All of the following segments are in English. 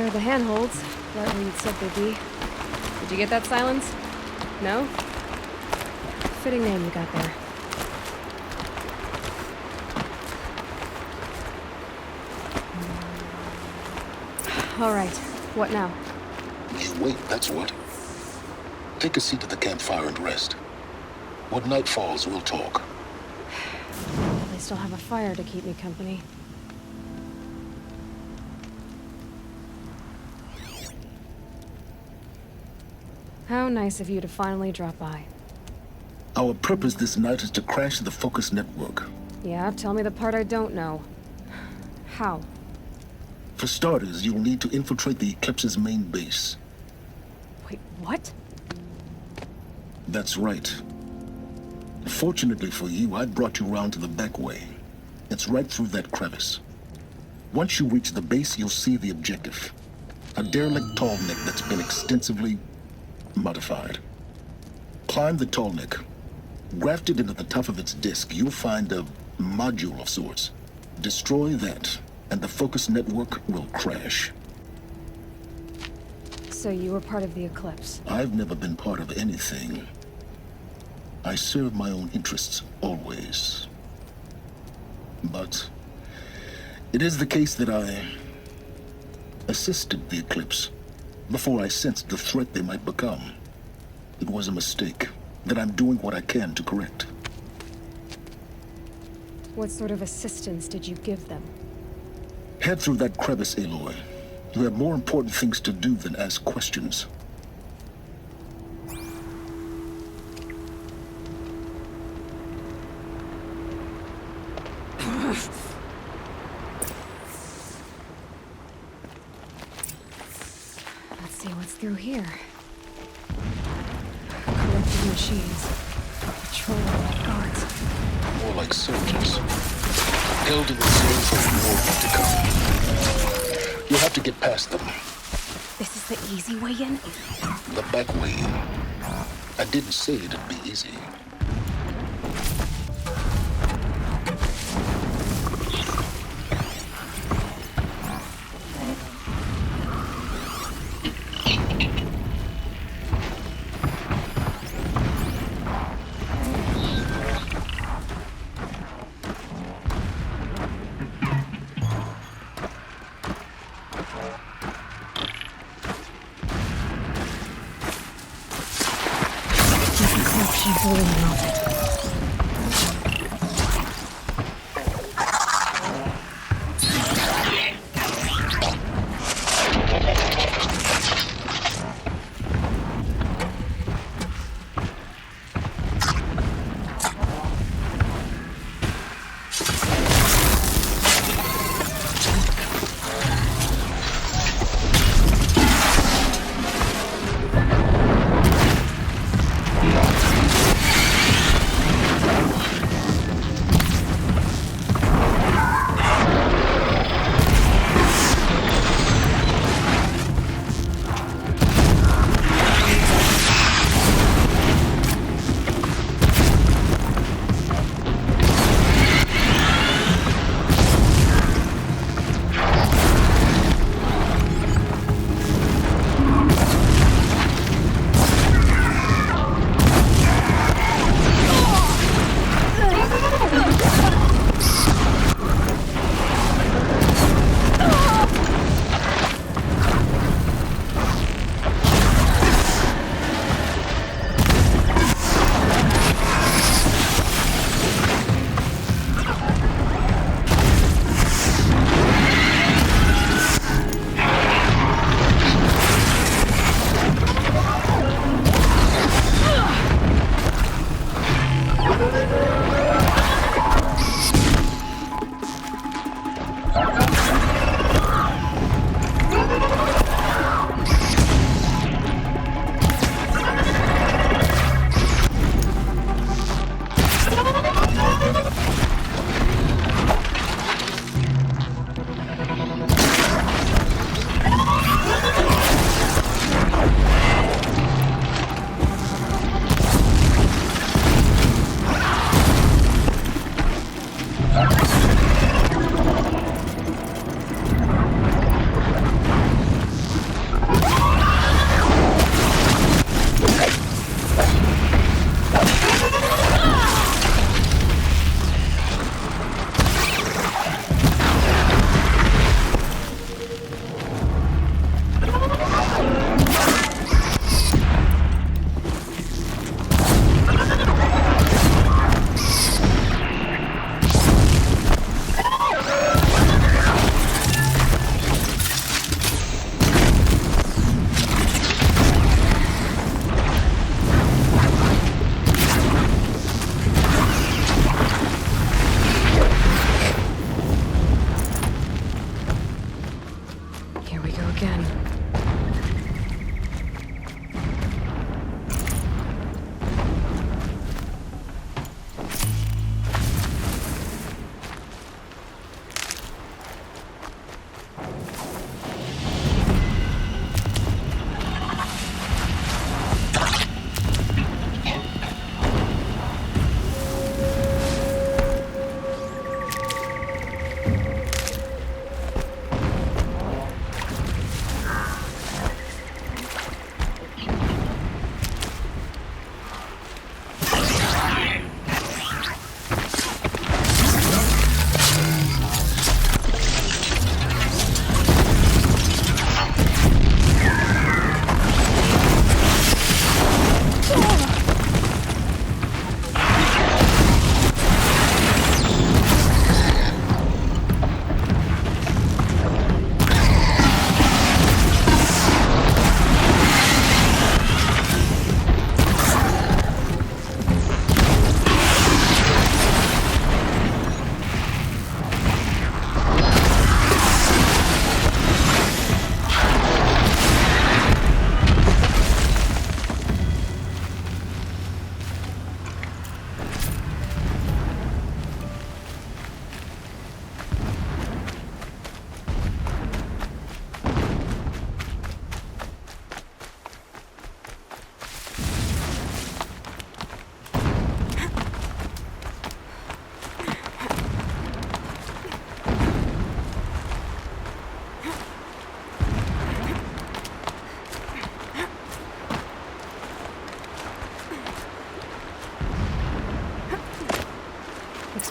There are the handholds, right where you'd said they'd be. Did you get that, Silence? No? Fitting name you got there. All right, what now? You wait, that's what. Take a seat at the campfire and rest. When night falls, we'll talk. At least I'll have a fire to keep me company. How nice of you to finally drop by. Our purpose this night is to crash the Focus network. Yeah, tell me the part I don't know. How? For starters, you'll need to infiltrate the Eclipse's main base. Wait, what? That's right. Fortunately for you, I brought you around to the back way. It's right through that crevice. Once you reach the base, you'll see the objective. A derelict tallneck that's been extensively modified. Climb the tallneck. Grafted into the top of its disk, you'll find a module of sorts. Destroy that, and the Focus network will crash. So you were part of the Eclipse. I've never been part of anything. I serve my own interests, always. But it is the case that I assisted the Eclipse before I sensed the threat they might become. It was a mistake that I'm doing what I can to correct. What sort of assistance did you give them? Head through that crevice, Aloy. You have more important things to do than ask questions. Let's see what's through here. Collective machines. Patrol guards. More like soldiers. Held in the zone for war to come. You'll have to get past them. This is the easy way in? The back way. I didn't say it'd be easy. She's really melted.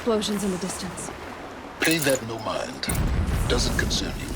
explosions in the distance. Pay that no mind. Doesn't concern you.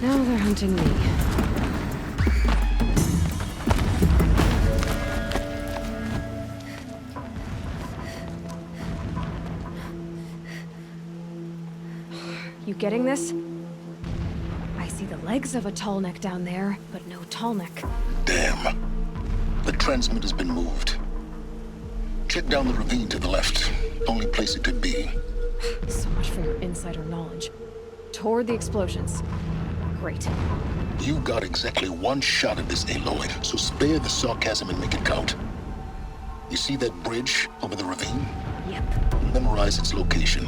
Now they're hunting me. You getting this? I see the legs of a tall neck down there, but no tall neck. Damn. The transmitter's been moved. Check down the ravine to the left. Only place it could be. So much for your insider knowledge. Toward the explosions. Great. You got exactly one shot at this Aloy, so spare the sarcasm and make it count. You see that bridge over the ravine? Yep. Memorize its location.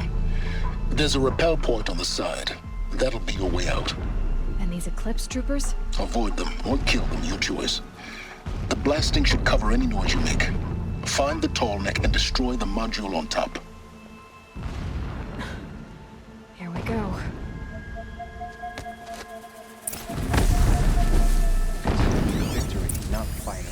There's a rappel point on the side. That'll be your way out. And these Eclipse troopers? Avoid them or kill them, your choice. The blasting should cover any noise you make. Find the tall neck and destroy the module on top. Here we go. Victory, not finally.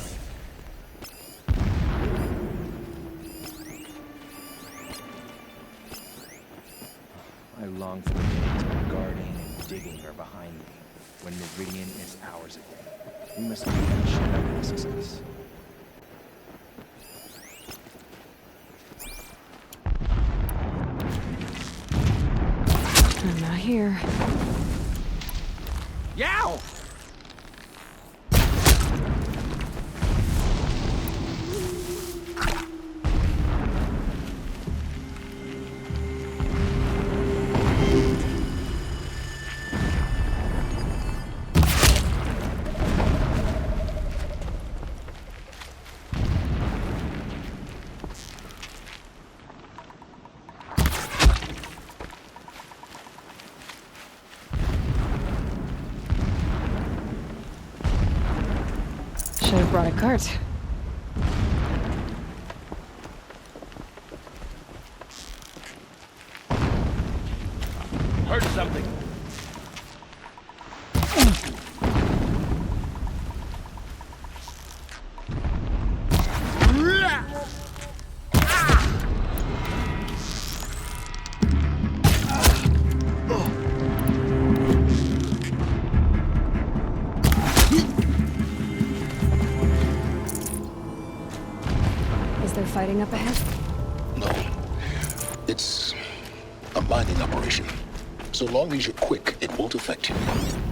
I long for the days of guarding and digging her behind me, when Meridian is ours again. We must make that shit up a success. I'm not here. Yow! Should have brought a cart. Heard something. Is there fighting up ahead? No. It's a mining operation. So long as you're quick, it won't affect you.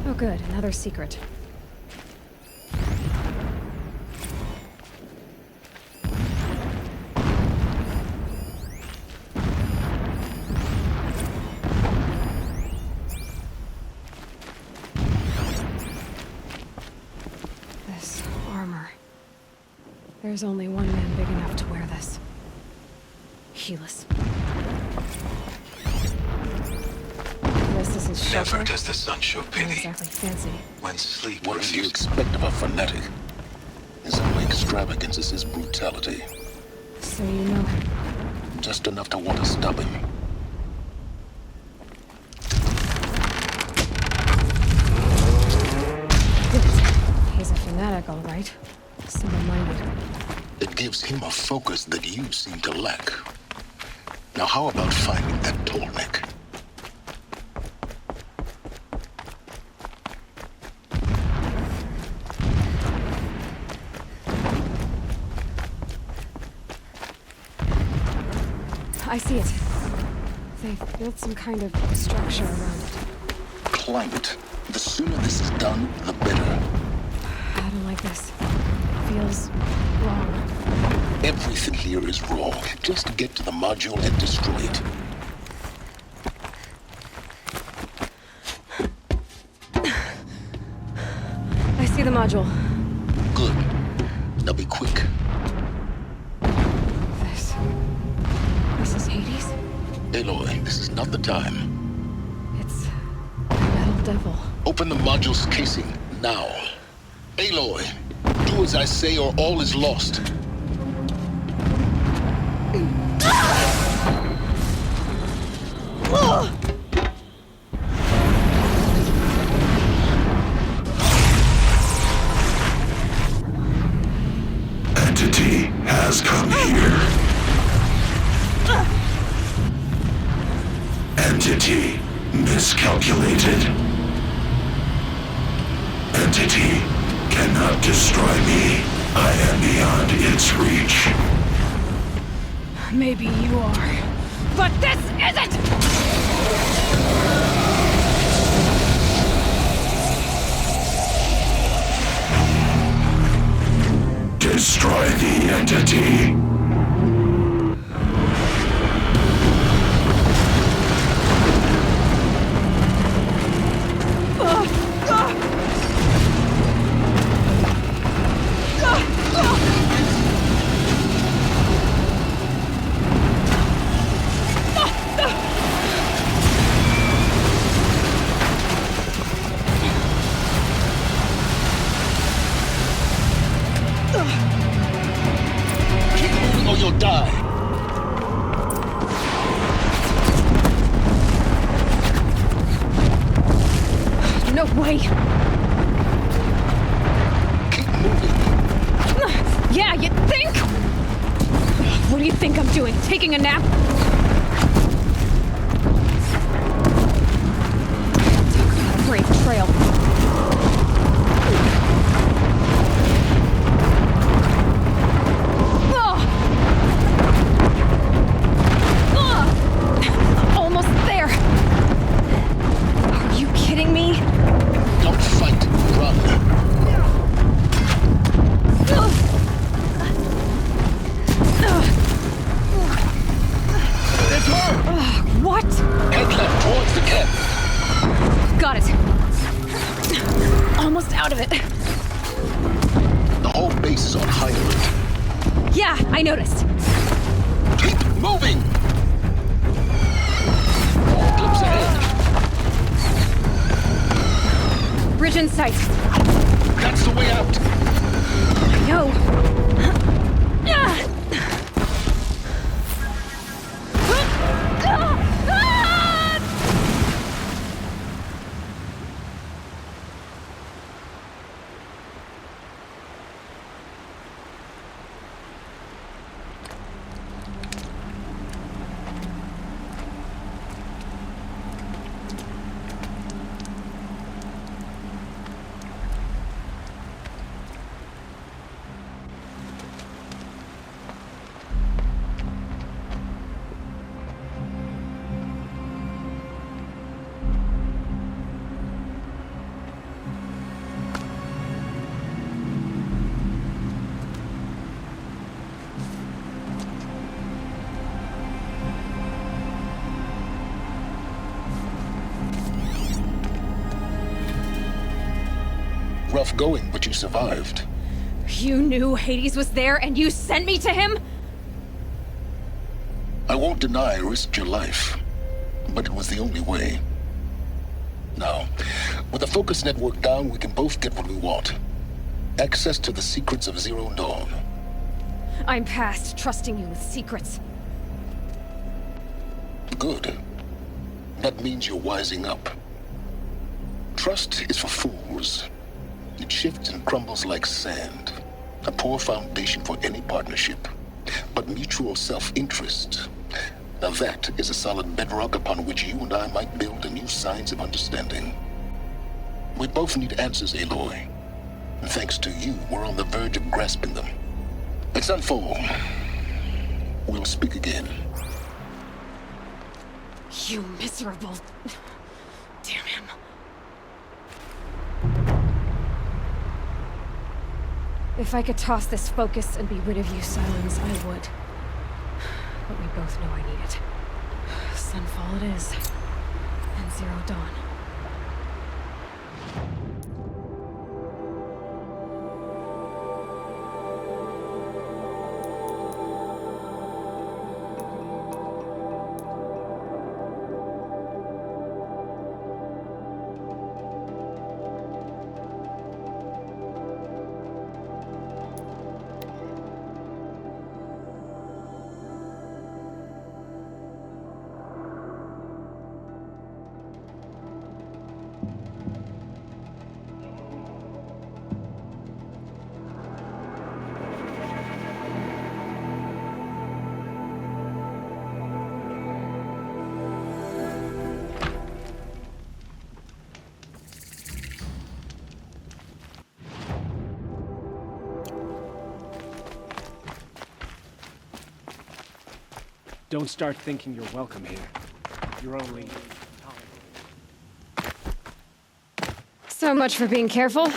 Oh good, another secret. This armor. There's only one man big enough to wear this. Helis. This is his shelter. Never does the sun show Not pity exactly fancy. when sleep What do you refuses. expect of a fanatic? His only extravagance is his brutality. So you know him. Just enough to want to stop him. He's a fanatic, all right. Single-minded. It gives him a focus that you seem to lack. Now how about finding that tall neck? I see it. They built some kind of structure around it. Climb it. The sooner this is done, the better. I don't like this. It feels wrong. Everything here is wrong. Just get to the module and destroy it. I see the module. Good. Now be quick. This is Hades? Aloy, this is not the time. It's the Metal Devil. Open the module's casing, now. Aloy, do as I say or all is lost. Entity has come here. Entity miscalculated. Entity cannot destroy me. I am beyond its reach. Maybe you are. But this isn't! Destroy the entity. Keep moving or you'll die. No way! Keep moving. Yeah, you think? What do you think I'm doing? Taking a nap? Talk about a brave trail. Almost there. Are you kidding me? Don't fight, run. It's her! What? Head left towards the camp. Got it. Almost out of it. The whole base is on high alert. Yeah, I noticed. Keep moving! Glimpse ahead. Bridge in sight. That's the way out. No. Rough going, but you survived. You knew Hades was there and you sent me to him? I won't deny I risked your life, but it was the only way. Now, with the focus network down, we can both get what we want. Access to the secrets of Zero Dawn. I'm past trusting you with secrets. Good. That means you're wising up. Trust is for fools. It shifts and crumbles like sand. A poor foundation for any partnership. But mutual self-interest, now that is a solid bedrock upon which you and I might build a new science of understanding. We both need answers, Aloy. And thanks to you, we're on the verge of grasping them. It's Sunfall. We'll speak again. You miserable... Damn him. If I could toss this focus and be rid of you, Silence, I would. But we both know I need it. Sunfall it is. And Zero Dawn. Don't start thinking you're welcome here. You're only... So much for being careful.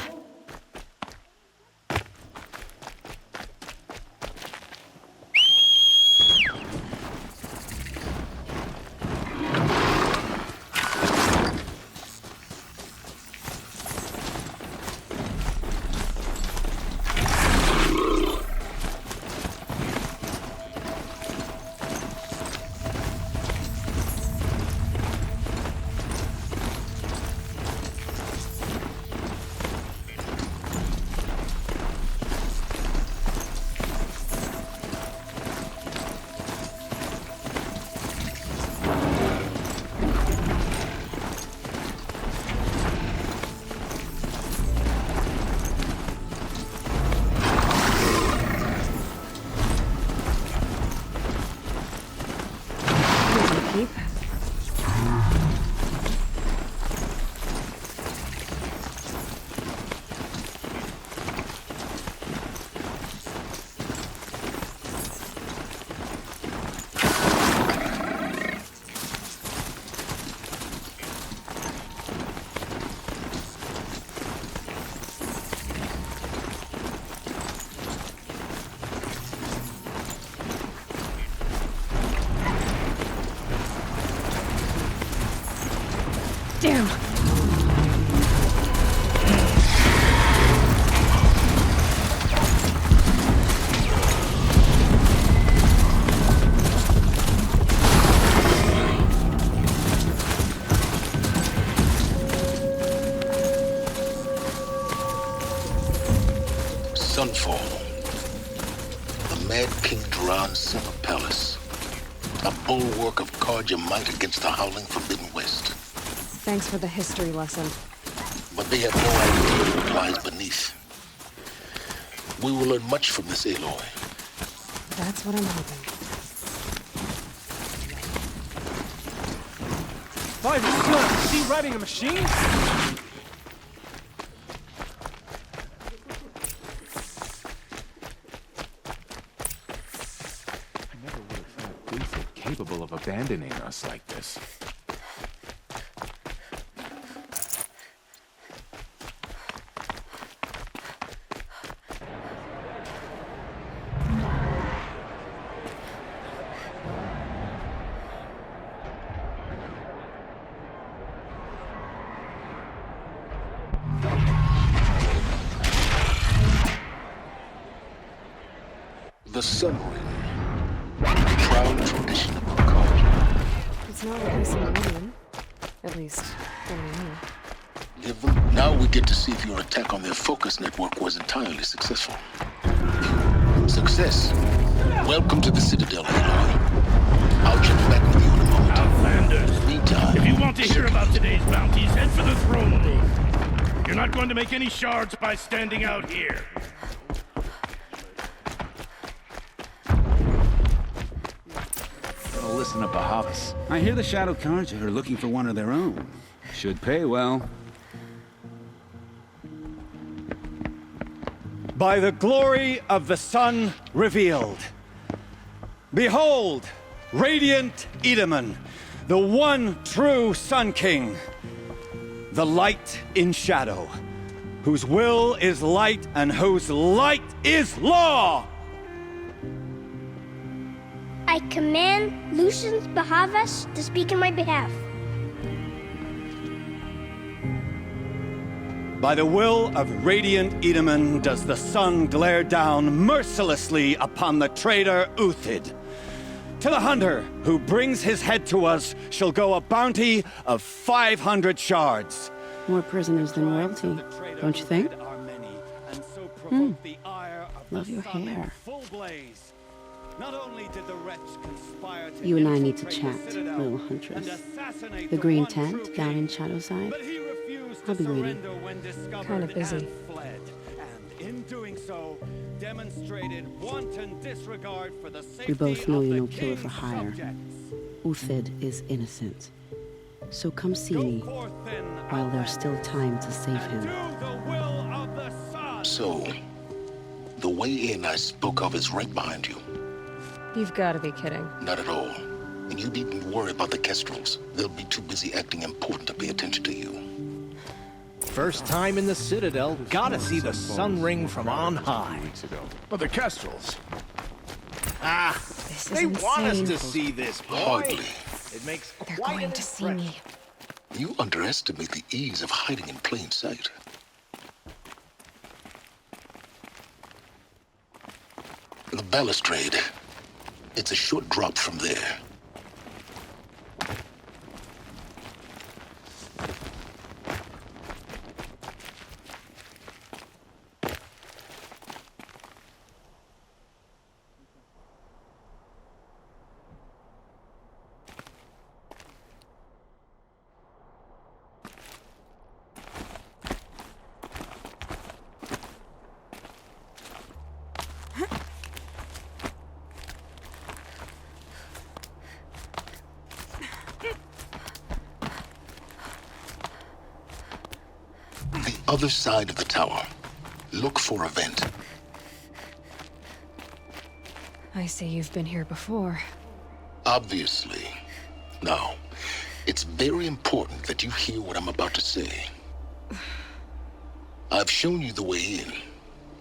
Keep. Damn! Sunfall. The Mad King Duran's Silver Palace. A bulwark of Carja might against the howling Forbidden West. Thanks for the history lesson. But they have no idea what lies beneath. We will learn much from this Aloy. That's what I'm hoping. By the sun, is he riding a machine? I never would have thought Booth capable of abandoning us like this. The Sun Ring. Proud tradition of Carja. It's not replacing Meridian. At least, for me. Give them. Now we get to see if your attack on their focus network was entirely successful. Success. Welcome to the Citadel, Aloy. I'll check back with you in a moment. Outlanders, Meantime, if you want to hear about today's bounties, head for the throne room. You're not going to make any shards by standing out here. Oh, listen to Bahavas. I hear the Shadow Carja are looking for one of their own. Should pay well. By the glory of the sun revealed. Behold, radiant Edaman, the one true Sun King, the light in shadow, whose will is light and whose light is law! I command Lucius Bahavas to speak in my behalf. By the will of Radiant Edaman does the sun glare down mercilessly upon the traitor Uthid. To the hunter who brings his head to us shall go a bounty of 500 shards. More prisoners than royalty, don't you think? Love your hair. You and I need to chat, little huntress. The green tent down in Shadowside. I'll be waiting. Kind of busy. We both know you're no killer for hire. Uthid is innocent. So come see me while there's still time to save him. So, the way in I spoke of is right behind you. You've got to be kidding. Not at all. And you needn't worry about the Kestrels. They'll be too busy acting important to pay attention to you. First time in the Citadel, gotta see the sun ring from on high. But the Kestrels. This is They want us insane. to see this, boy. Hardly. It makes They're quite going an to see impression. me. You underestimate the ease of hiding in plain sight. The balustrade. It's a short drop from there. Other side of the tower. Look for a vent. I see you've been here before. Obviously. Now, it's very important that you hear what I'm about to say. I've shown you the way in,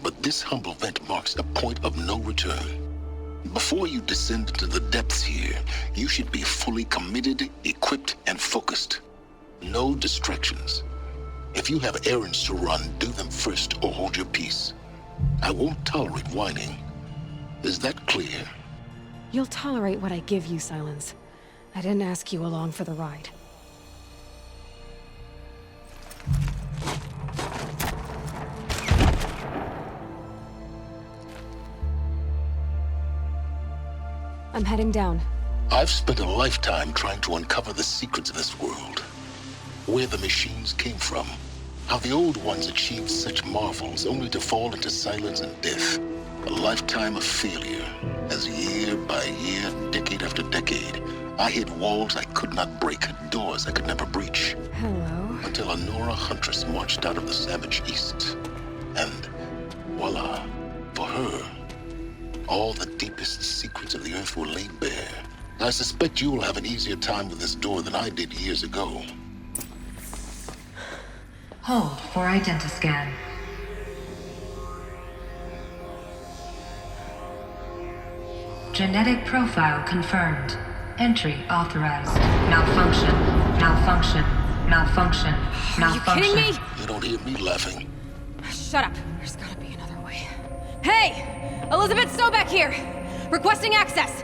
but this humble vent marks a point of no return. Before you descend into the depths here, you should be fully committed, equipped, and focused. No distractions. If you have errands to run, do them first or hold your peace. I won't tolerate whining. Is that clear? You'll tolerate what I give you, Silence. I didn't ask you along for the ride. I'm heading down. I've spent a lifetime trying to uncover the secrets of this world. Where the machines came from. How the old ones achieved such marvels only to fall into silence and death. A lifetime of failure. As year by year, decade after decade, I hit walls I could not break, doors I could never breach. Hello. Until a Nora huntress marched out of the savage east. And voila, for her, all the deepest secrets of the earth were laid bare. I suspect you will have an easier time with this door than I did years ago. Hold for identiscan. Genetic profile confirmed. Entry authorized. Malfunction. Malfunction. Malfunction. Malfunction. Are you kidding me? You don't hear me laughing. Shut up. There's gotta be another way. Hey! Elizabeth Sobeck here! Requesting access!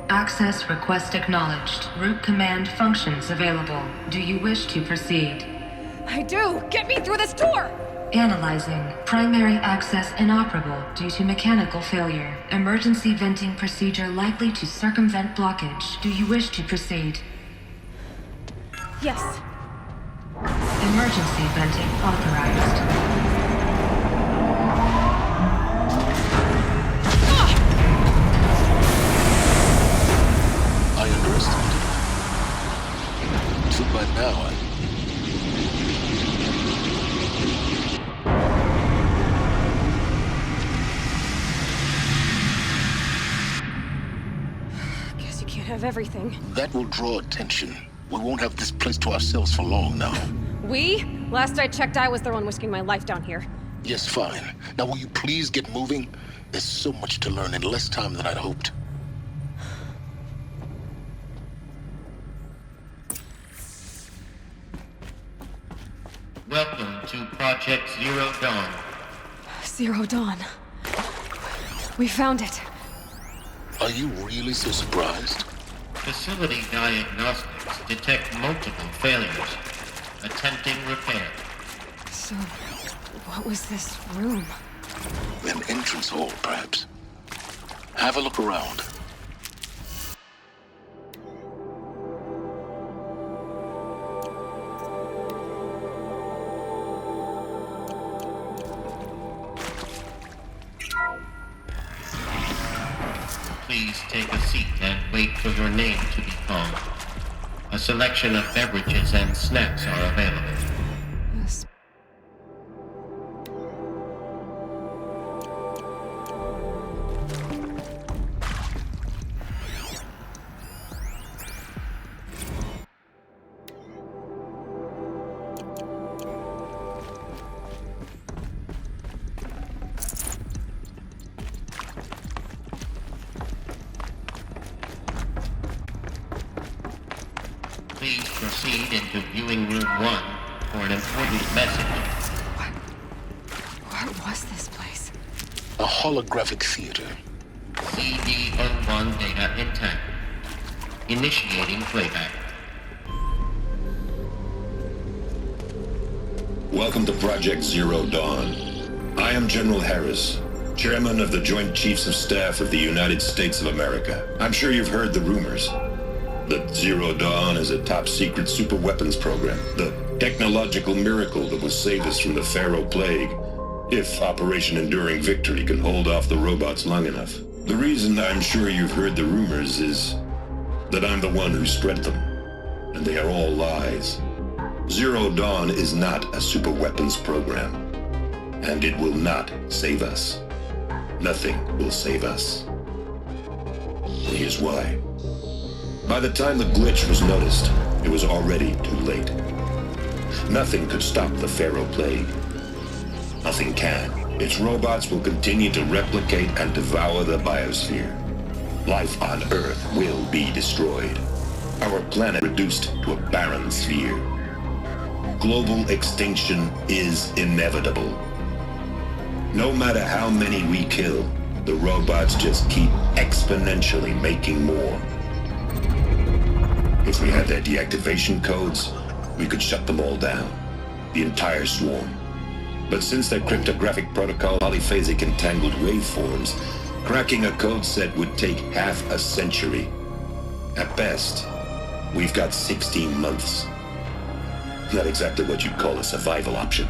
Access request acknowledged. Root command functions available. Do you wish to proceed? I do! Get me through this door! Analyzing. Primary access inoperable due to mechanical failure. Emergency venting procedure likely to circumvent blockage. Do you wish to proceed? Yes. Emergency venting authorized. I underestimated. So by now, Guess you can't have of everything. That will draw attention. We won't have this place to ourselves for long now. We? Last I checked, I was the one risking my life down here. Yes, fine. Now will you please get moving? There's so much to learn in less time than I'd hoped. Welcome to Project Zero Dawn. Zero Dawn. We found it. Are you really so surprised? Facility diagnostics detect multiple failures. Attempting repair. So, what was this room? An entrance hall, perhaps. Have a look around. Please take a seat and wait for your name to be called. A selection of beverages and snacks are available. Yes. Please proceed into viewing room 1 for an important message. What was this place? A holographic theater. CD01 data intact. Initiating playback. Welcome to Project Zero Dawn. I am General Harris, Chairman of the Joint Chiefs of Staff of the United States of America. I'm sure you've heard the rumors that Zero Dawn is a top-secret super-weapons program, the technological miracle that will save us from the Pharaoh Plague, if Operation Enduring Victory can hold off the robots long enough. The reason I'm sure you've heard the rumors is that I'm the one who spread them, and they are all lies. Zero Dawn is not a super-weapons program, and it will not save us. Nothing will save us. And here's why. By the time the glitch was noticed, it was already too late. Nothing could stop the Pharaoh Plague. Nothing can. Its robots will continue to replicate and devour the biosphere. Life on Earth will be destroyed. Our planet reduced to a barren sphere. Global extinction is inevitable. No matter how many we kill, the robots just keep exponentially making more. If we had their deactivation codes, we could shut them all down. The entire swarm. But since their cryptographic protocol polyphasic entangled waveforms, cracking a code set would take half a century. At best, we've got 16 months. Not exactly what you'd call a survival option.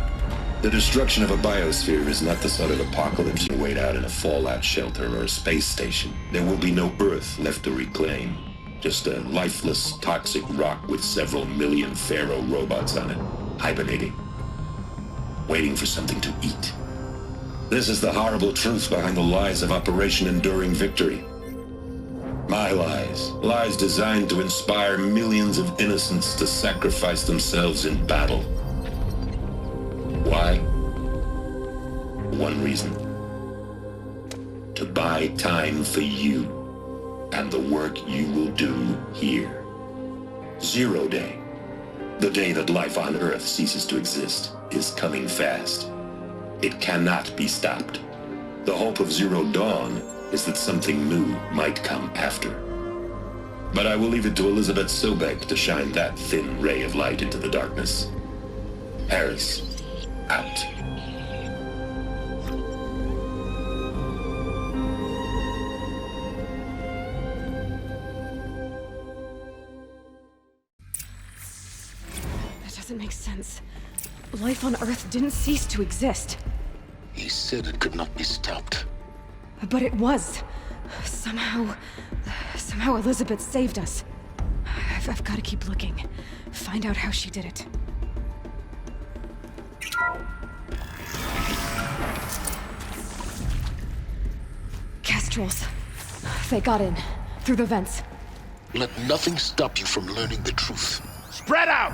The destruction of a biosphere is not the sort of apocalypse you wait out in a fallout shelter or a space station. There will be no Earth left to reclaim. Just a lifeless, toxic rock with several million Pharaoh robots on it, hibernating, waiting for something to eat. This is the horrible truth behind the lies of Operation Enduring Victory. My lies. Lies designed to inspire millions of innocents to sacrifice themselves in battle. Why? One reason. To buy time for you and the work you will do here. Zero Day, the day that life on Earth ceases to exist, is coming fast. It cannot be stopped. The hope of Zero Dawn is that something new might come after. But I will leave it to Elizabeth Sobek to shine that thin ray of light into the darkness. Harris, out. Doesn't make sense. Life on Earth didn't cease to exist. He said it could not be stopped. But it was. Somehow Elizabeth saved us. I've got to keep looking. Find out how she did it. Kestrels. They got in. Through the vents. Let nothing stop you from learning the truth. Spread out!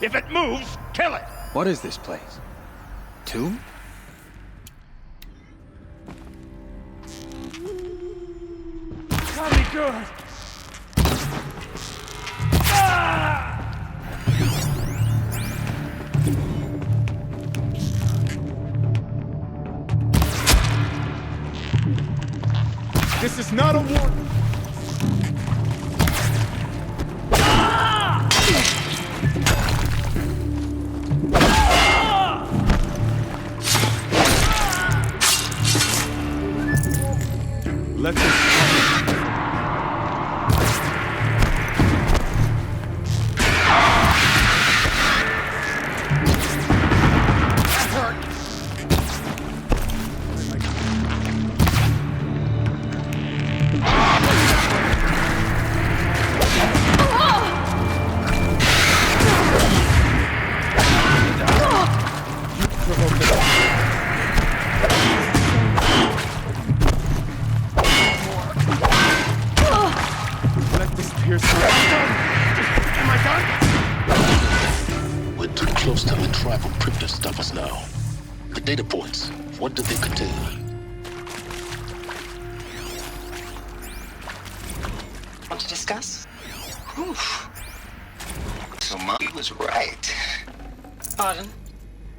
If it moves, kill it! What is this place? Tomb? Tommy, good! This is not a war. Let this come. We're too close to the tribal crypt to stop us now. The data points, what do they contain? Want to discuss? Whew. So Mommy was right. Pardon?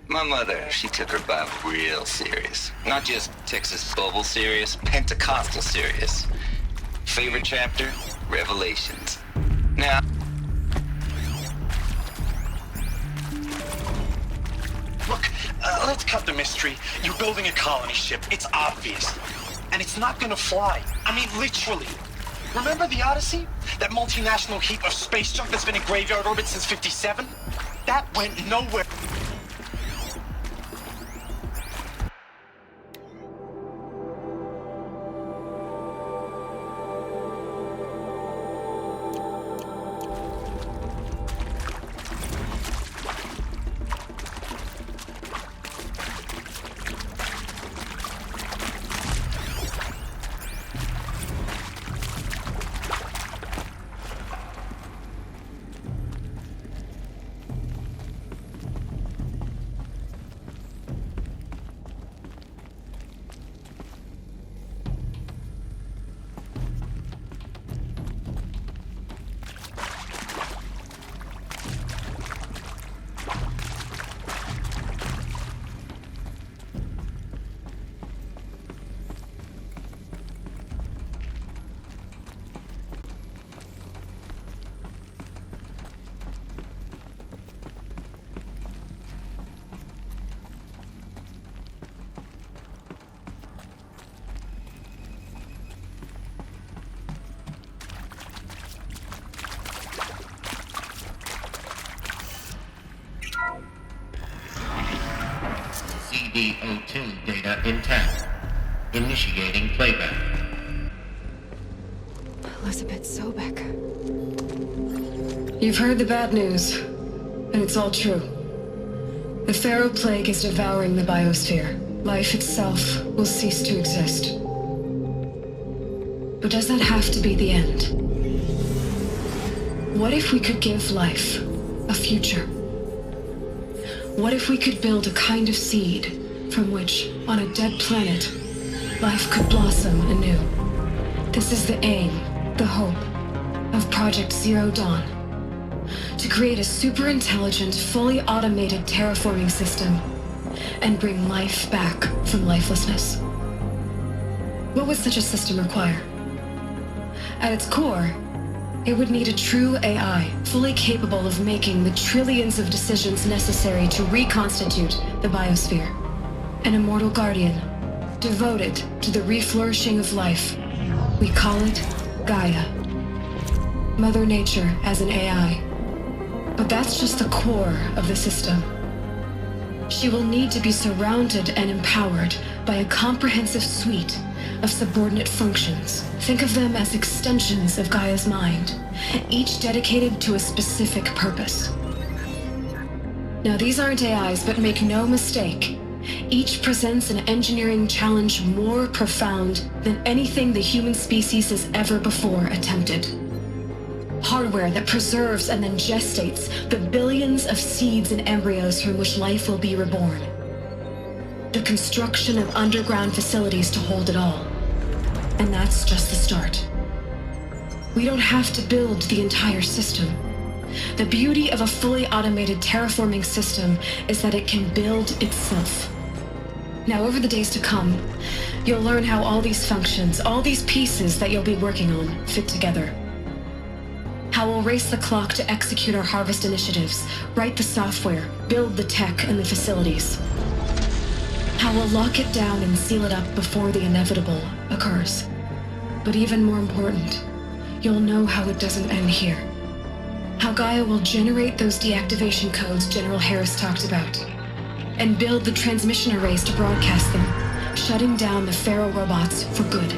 My mother, she took her Bible real serious. Not just Texas Bible serious, Pentecostal serious. Favorite chapter? Revelations. Now, look, let's cut the mystery. You're building a colony ship. It's obvious. And it's not gonna fly. I mean, literally. Remember the Odyssey? That multinational heap of space junk that's been in graveyard orbit since '57? That went nowhere. CD02 data intact. Initiating playback. Elizabeth Sobek. You've heard the bad news, and it's all true. The Pharaoh Plague is devouring the biosphere. Life itself will cease to exist. But does that have to be the end? What if we could give life a future? What if we could build a kind of seed from which, on a dead planet, life could blossom anew? This is the aim, the hope, of Project Zero Dawn. To create a super-intelligent, fully automated terraforming system and bring life back from lifelessness. What would such a system require? At its core, it would need a true AI, fully capable of making the trillions of decisions necessary to reconstitute the biosphere. An immortal guardian, devoted to the reflourishing of life. We call it Gaia. Mother Nature as an AI. But that's just the core of the system. She will need to be surrounded and empowered by a comprehensive suite of subordinate functions. Think of them as extensions of Gaia's mind, each dedicated to a specific purpose. Now, these aren't AIs, but make no mistake, each presents an engineering challenge more profound than anything the human species has ever before attempted. hardware that preserves and then gestates the billions of seeds and embryos from which life will be reborn. The construction of underground facilities to hold it all. And that's just the start. We don't have to build the entire system. The beauty of a fully automated terraforming system is that it can build itself. Now, over the days to come, you'll learn how all these functions, all these pieces that you'll be working on, fit together. How we'll race the clock to execute our harvest initiatives, write the software, build the tech and the facilities. How we'll lock it down and seal it up before the inevitable occurs. But even more important, you'll know how it doesn't end here. How Gaia will generate those deactivation codes General Harris talked about, and build the transmission arrays to broadcast them, shutting down the Pharaoh robots for good.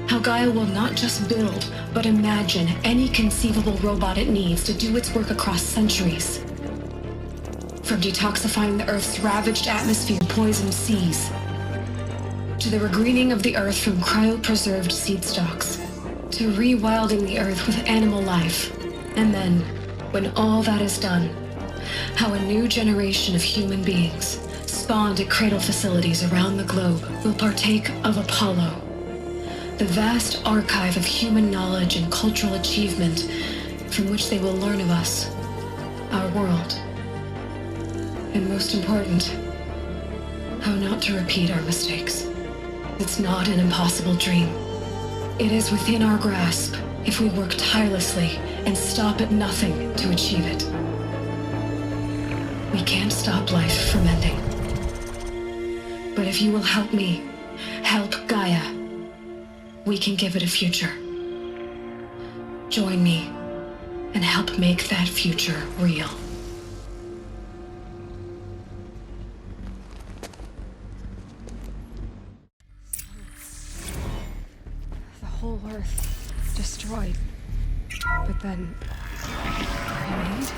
How Gaia will not just build, but imagine any conceivable robot it needs to do its work across centuries. From detoxifying the Earth's ravaged atmosphere and poisoned seas, to the regreening of the Earth from cryopreserved seed stalks, to rewilding the Earth with animal life. And then, when all that is done, how a new generation of human beings, spawned at cradle facilities around the globe, will partake of Apollo, the vast archive of human knowledge and cultural achievement from which they will learn of us, our world. And most important, how not to repeat our mistakes. It's not an impossible dream. It is within our grasp if we work tirelessly and stop at nothing to achieve it. We can't stop life from ending. But if you will help me, help Gaia, we can give it a future. Join me and help make that future real. The whole Earth destroyed, but then remade?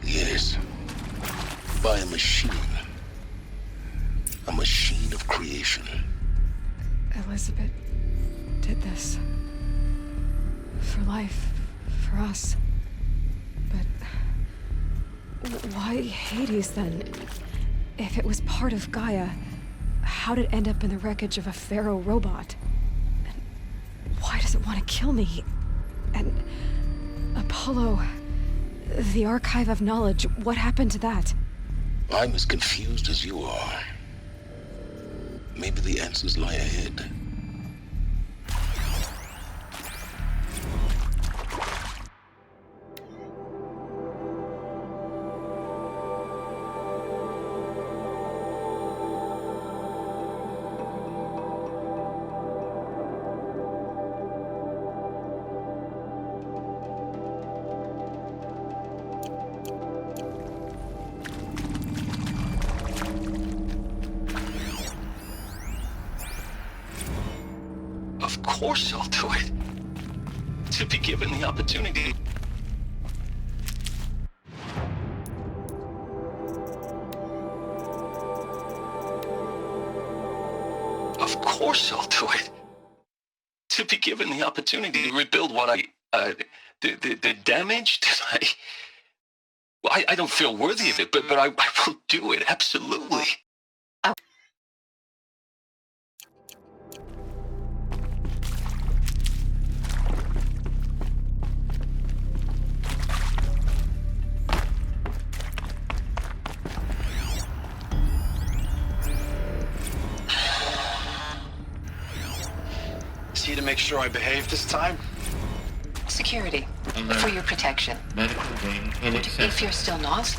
Yes. By a machine. A machine of creation. Elizabeth did this. For life. For us. But why Hades then? If it was part of Gaia, how did it end up in the wreckage of a Pharaoh robot? And why does it want to kill me? And Apollo, the archive of knowledge, what happened to that? I'm as confused as you are. Maybe the answers lie ahead. Of course I'll do it. To be given the opportunity. Of course I'll do it. To be given the opportunity to rebuild what the damage that I don't feel worthy of it, but I will do it, absolutely. See to make sure I behave this time? Security. Alert. For your protection. Medical wing inaccessible. If you're still not,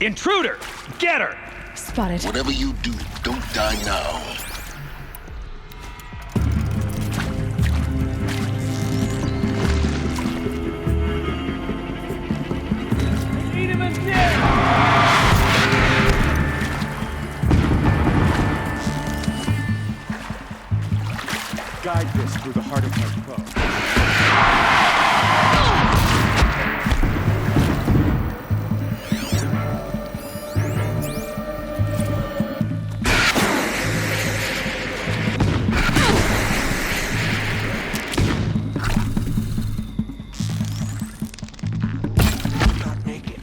Intruder! Get her! Spotted. Whatever you do, don't die now. Guide this through the heart of my foe. Not naked.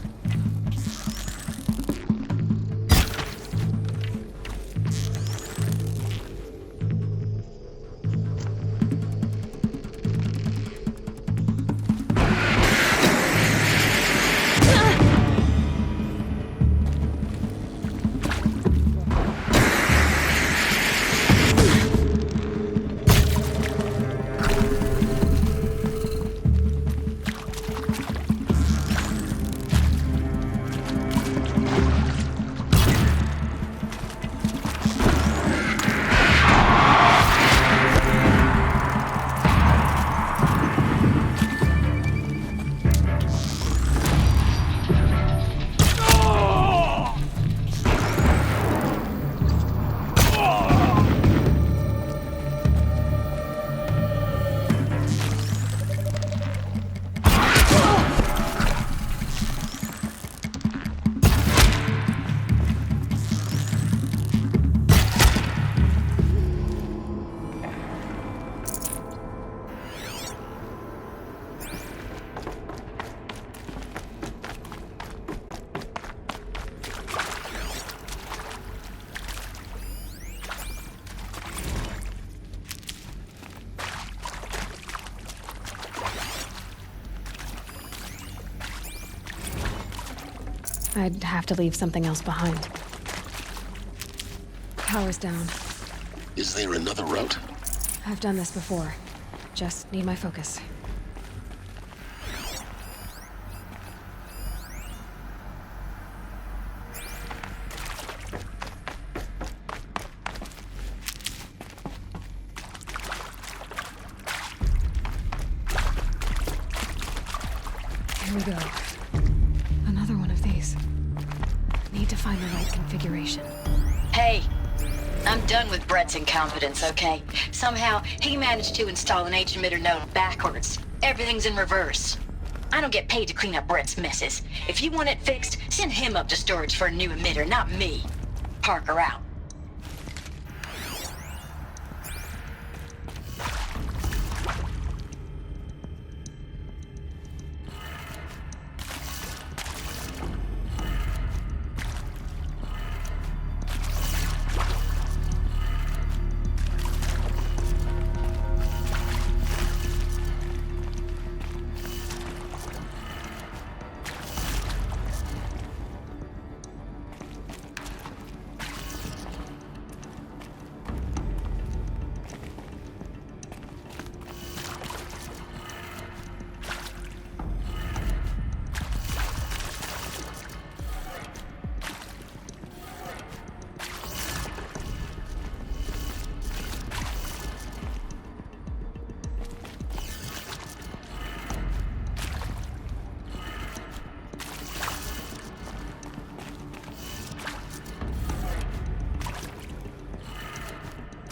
I'd have to leave something else behind. Power's down. Is there another route? I've done this before. Just need my focus. Here we go. Another one of these. Need to find the right configuration. Hey, I'm done with Brett's incompetence, okay? Somehow, he managed to install an H-emitter node backwards. Everything's in reverse. I don't get paid to clean up Brett's messes. If you want it fixed, send him up to storage for a new emitter, not me. Parker out.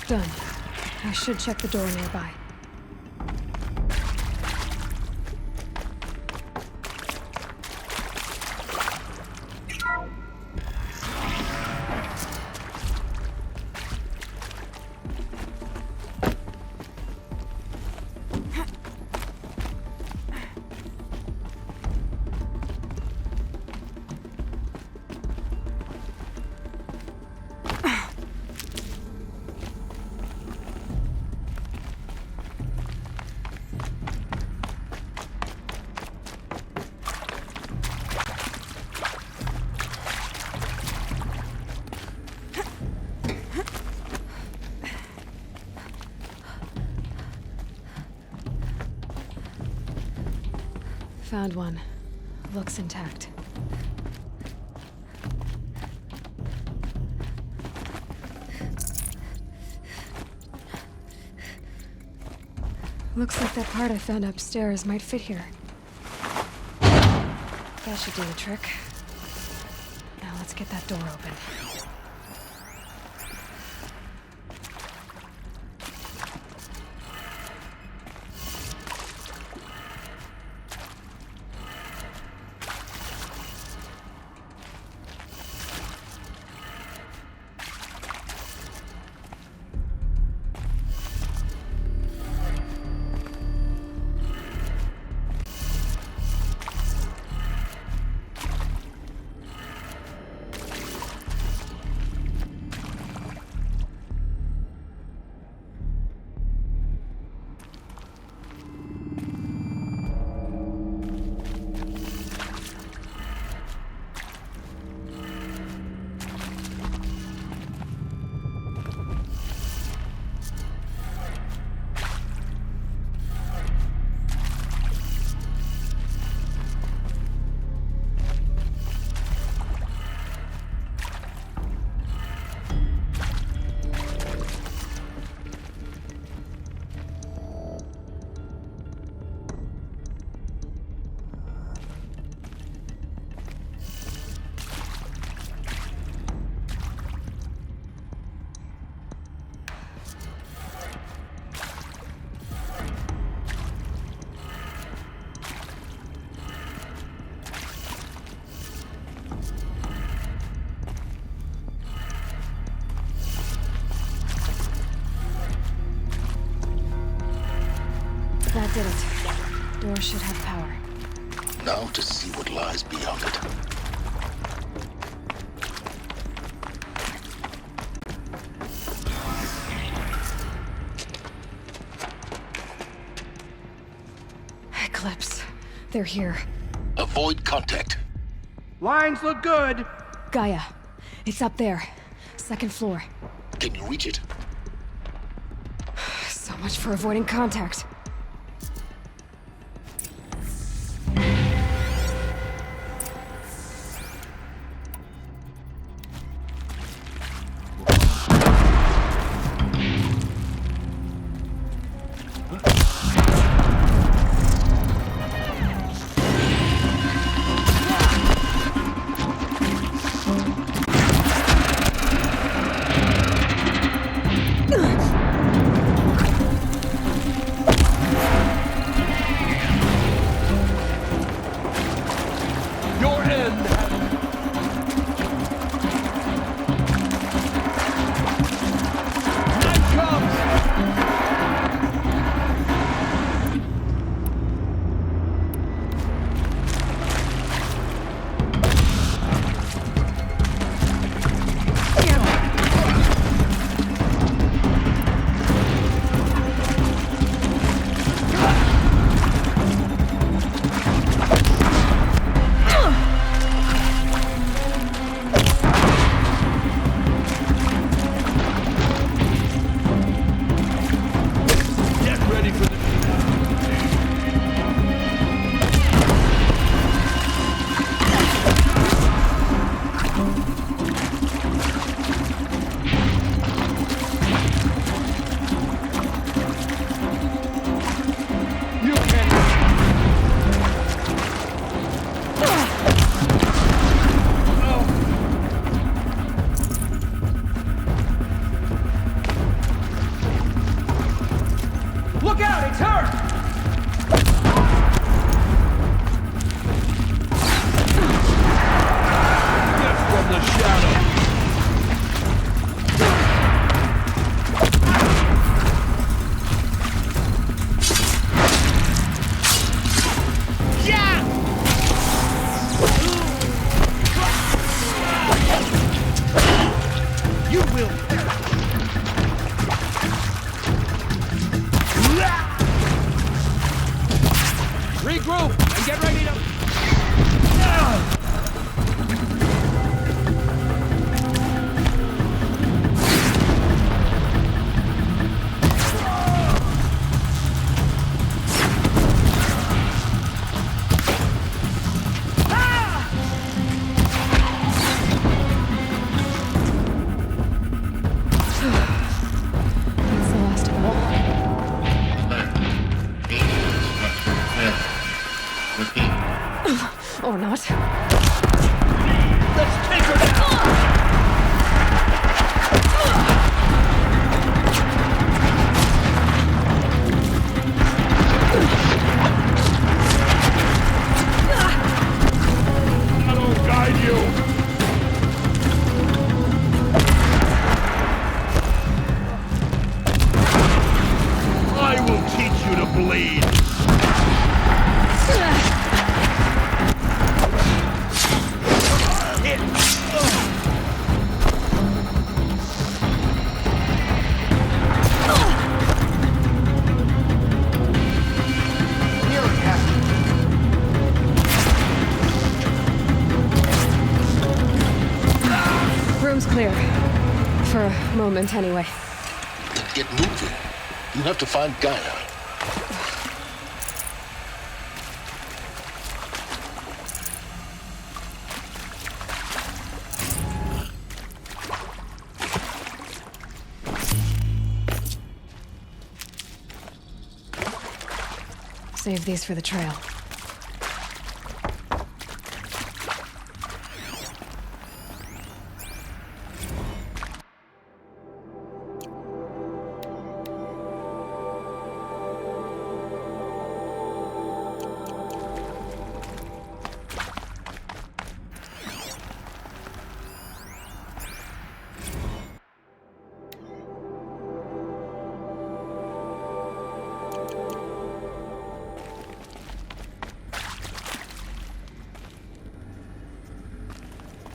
Done. I should check the door nearby. Found one. Looks intact. Looks like that part I found upstairs might fit here. That should do the trick. Now let's get that door open. That did it. Door should have power. Now to see what lies beyond it. Eclipse. They're here. Avoid contact. Lines look good. Gaia. It's up there. Second floor. Can you reach it? So much for avoiding contact. blade. Room's clear. For a moment, anyway. Then get moving. You have to find Gaia. Save these for the trail.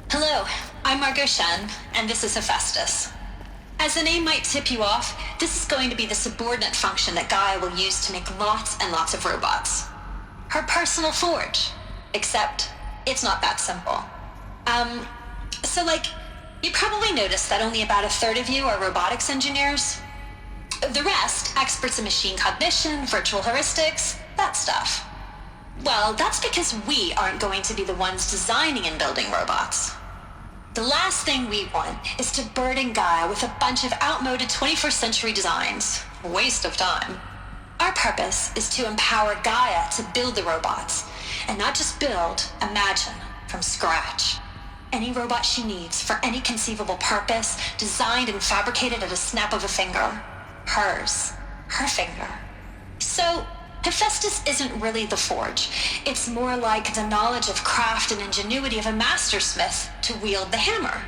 Hello, I'm Margot Shen, and this is Hephaestus. As the name might tip you off, this is going to be the subordinate function that Gaia will use to make lots and lots of robots. Her personal forge. Except, it's not that simple. You probably noticed that only about a third of you are robotics engineers. The rest, experts in machine cognition, virtual heuristics, that stuff. Well, that's because we aren't going to be the ones designing and building robots. The last thing we want is to burden Gaia with a bunch of outmoded 21st century designs. Waste of time. Our purpose is to empower Gaia to build the robots, and not just build, imagine, from scratch. Any robot she needs for any conceivable purpose, designed and fabricated at a snap of a finger. Hers. Her finger. So, Hephaestus isn't really the forge. It's more like the knowledge of craft and ingenuity of a mastersmith to wield the hammer.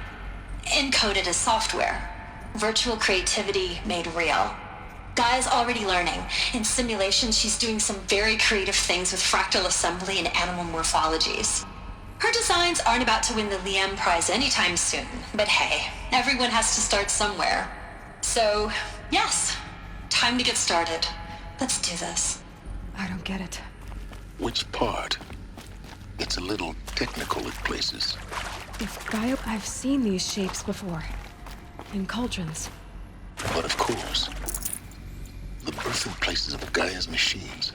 Encoded as software. Virtual creativity made real. Gaia's already learning. In simulation, she's doing some very creative things with fractal assembly and animal morphologies. Her designs aren't about to win the Liam Prize anytime soon, but hey, everyone has to start somewhere. So, yes, time to get started. Let's do this. I don't get it. Which part? It's a little technical at places. If Gaia... I've seen these shapes before. In cauldrons. But of course, the birthing places of Gaia's machines.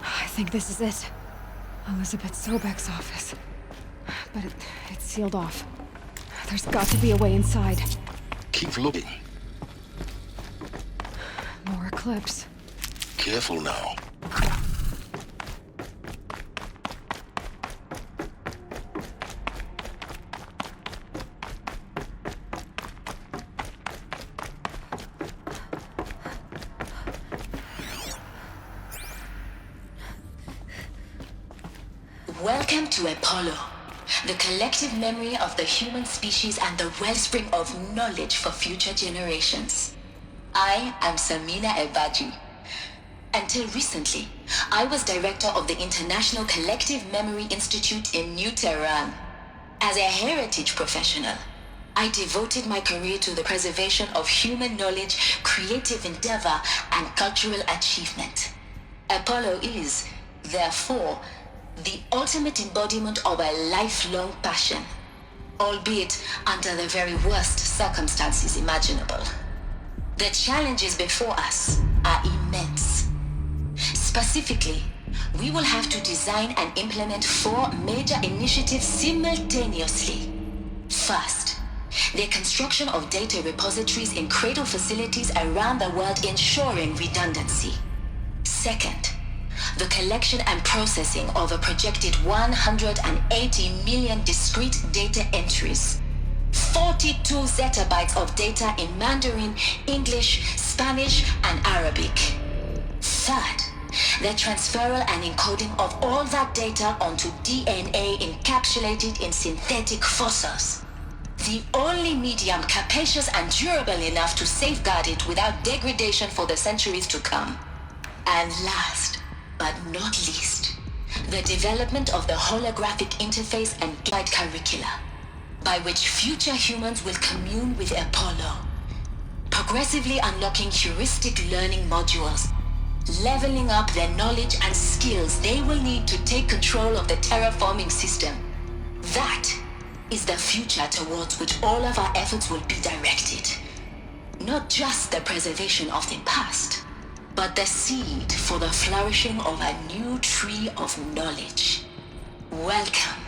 I think this is it. Elizabeth Sobek's office. But it's sealed off. There's got to be a way inside. Keep looking. More Eclipse. Careful now. Welcome to Apollo, the collective memory of the human species and the wellspring of knowledge for future generations. I am Samina Ebadji. Until recently, I was director of the International Collective Memory Institute in New Tehran. As a heritage professional, I devoted my career to the preservation of human knowledge, creative endeavor, and cultural achievement. Apollo is, therefore, the ultimate embodiment of a lifelong passion, albeit under the very worst circumstances imaginable. The challenges before us are immense. Specifically, we will have to design and implement 4 major initiatives simultaneously. First, the construction of data repositories in cradle facilities around the world ensuring redundancy. Second, the collection and processing of a projected 180 million discrete data entries, 42 zettabytes of data in Mandarin, English, Spanish, and Arabic. Third, the transferal and encoding of all that data onto DNA encapsulated in synthetic fossils. The only medium capacious and durable enough to safeguard it without degradation for the centuries to come. And last, but not least, the development of the holographic interface and guide curricula, by which future humans will commune with Apollo, progressively unlocking heuristic learning modules, leveling up their knowledge and skills they will need to take control of the terraforming system. That is the future towards which all of our efforts will be directed. Not just the preservation of the past, but the seed for the flourishing of a new tree of knowledge. Welcome,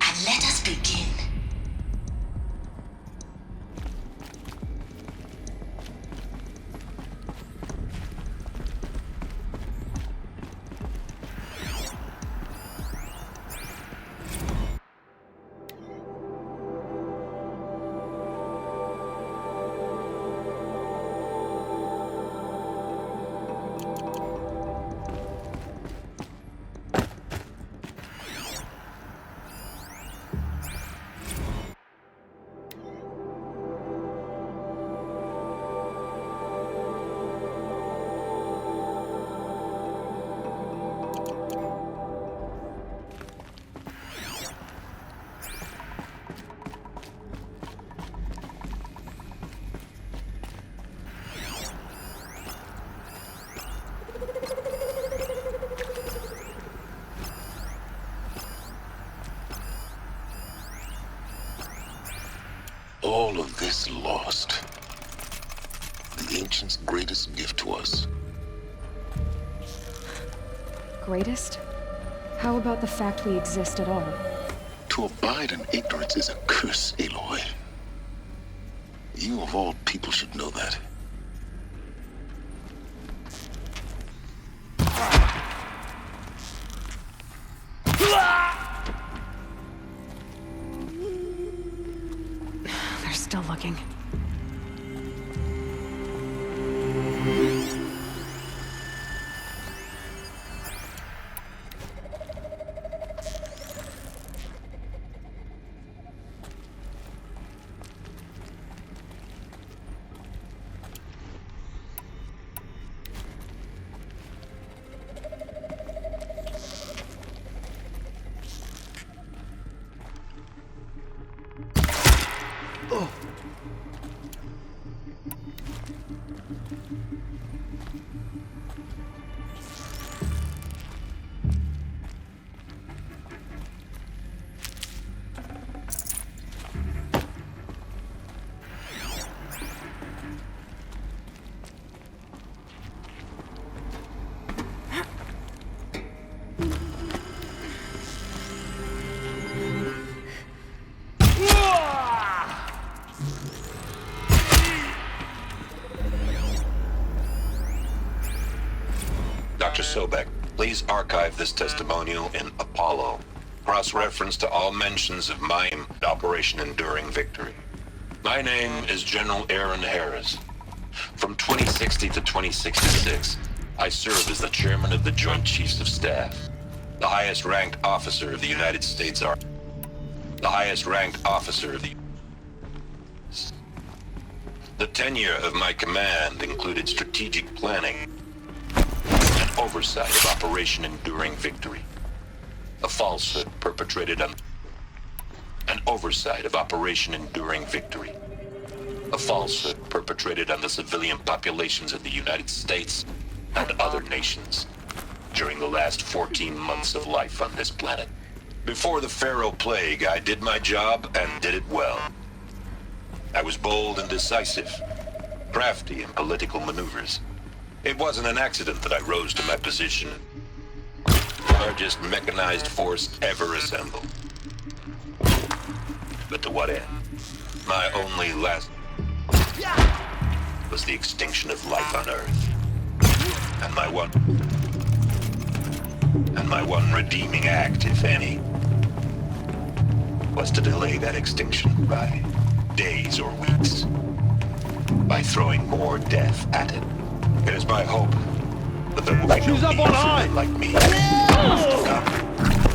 and let us begin. All of this lost. The Ancients' greatest gift to us. Greatest? How about the fact we exist at all? To abide in ignorance is a curse, Aloy. You of all people should know that. They're still looking. Dr. Sobek, please archive this testimonial in Apollo. Cross-reference to all mentions of my Operation Enduring Victory. My name is General Aaron Harris. From 2060 to 2066, I served as the chairman of the Joint Chiefs of Staff, the highest-ranked officer of the United States Army. The highest-ranked officer of the... The tenure of my command included strategic planning and oversight of Operation Enduring Victory, a falsehood perpetrated on... An oversight of Operation Enduring Victory, a falsehood perpetrated on the civilian populations of the United States and other nations during the last 14 months of life on this planet. Before the Pharaoh Plague, I did my job and did it well. I was bold and decisive, crafty in political maneuvers. It wasn't an accident that I rose to my position. The largest mechanized force ever assembled. But to what end? My only last was the extinction of life on Earth. And my one And my one redeeming act, if any, was to delay that extinction by days or weeks, by throwing more death at it. It is my hope that there will be no need for men like me to come.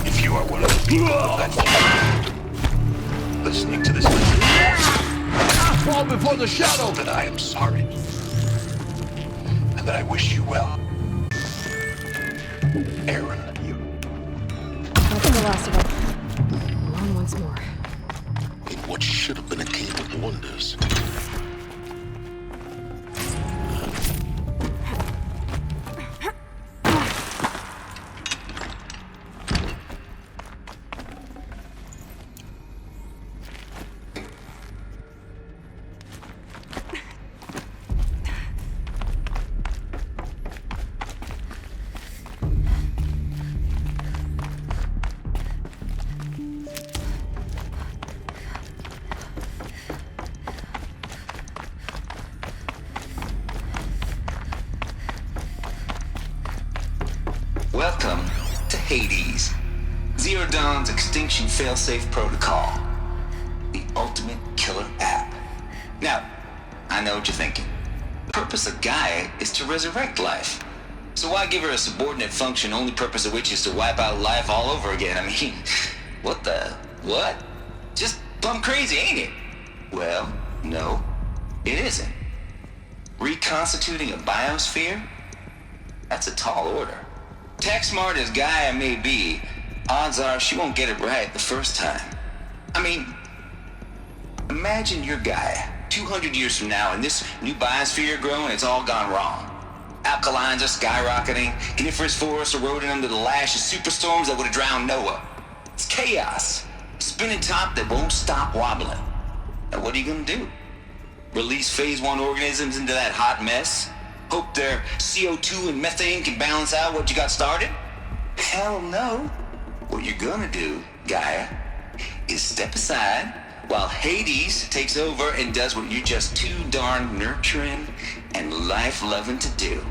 If you are one of the people of that community listening to this fall before the shadow, then I am sorry. And that I wish you well. Aaron. That's the last of them. On once more. In what should have been a cave of wonders. Welcome to Hades, Zero Dawn's extinction failsafe protocol, the ultimate killer app. Now, I know what you're thinking. The purpose of Gaia is to resurrect life. So why give her a subordinate function, only purpose of which is to wipe out life all over again? I mean, what? Just plumb crazy, ain't it? Well, no, it isn't. Reconstituting a biosphere? That's a tall order. Tech smart as Gaia may be, odds are she won't get it right the first time. I mean, imagine you're Gaia 200 years from now and this new biosphere you're growing, it's all gone wrong. Alkalines are skyrocketing, coniferous forests eroding under the lash of superstorms that would have drowned Noah. It's chaos, spinning top that won't stop wobbling. Now what are you gonna do? Release phase 1 organisms into that hot mess? Hope their CO2 and methane can balance out what you got started? Hell no. What you're gonna do, Gaia, is step aside while Hades takes over and does what you're just too darn nurturing and life-loving to do,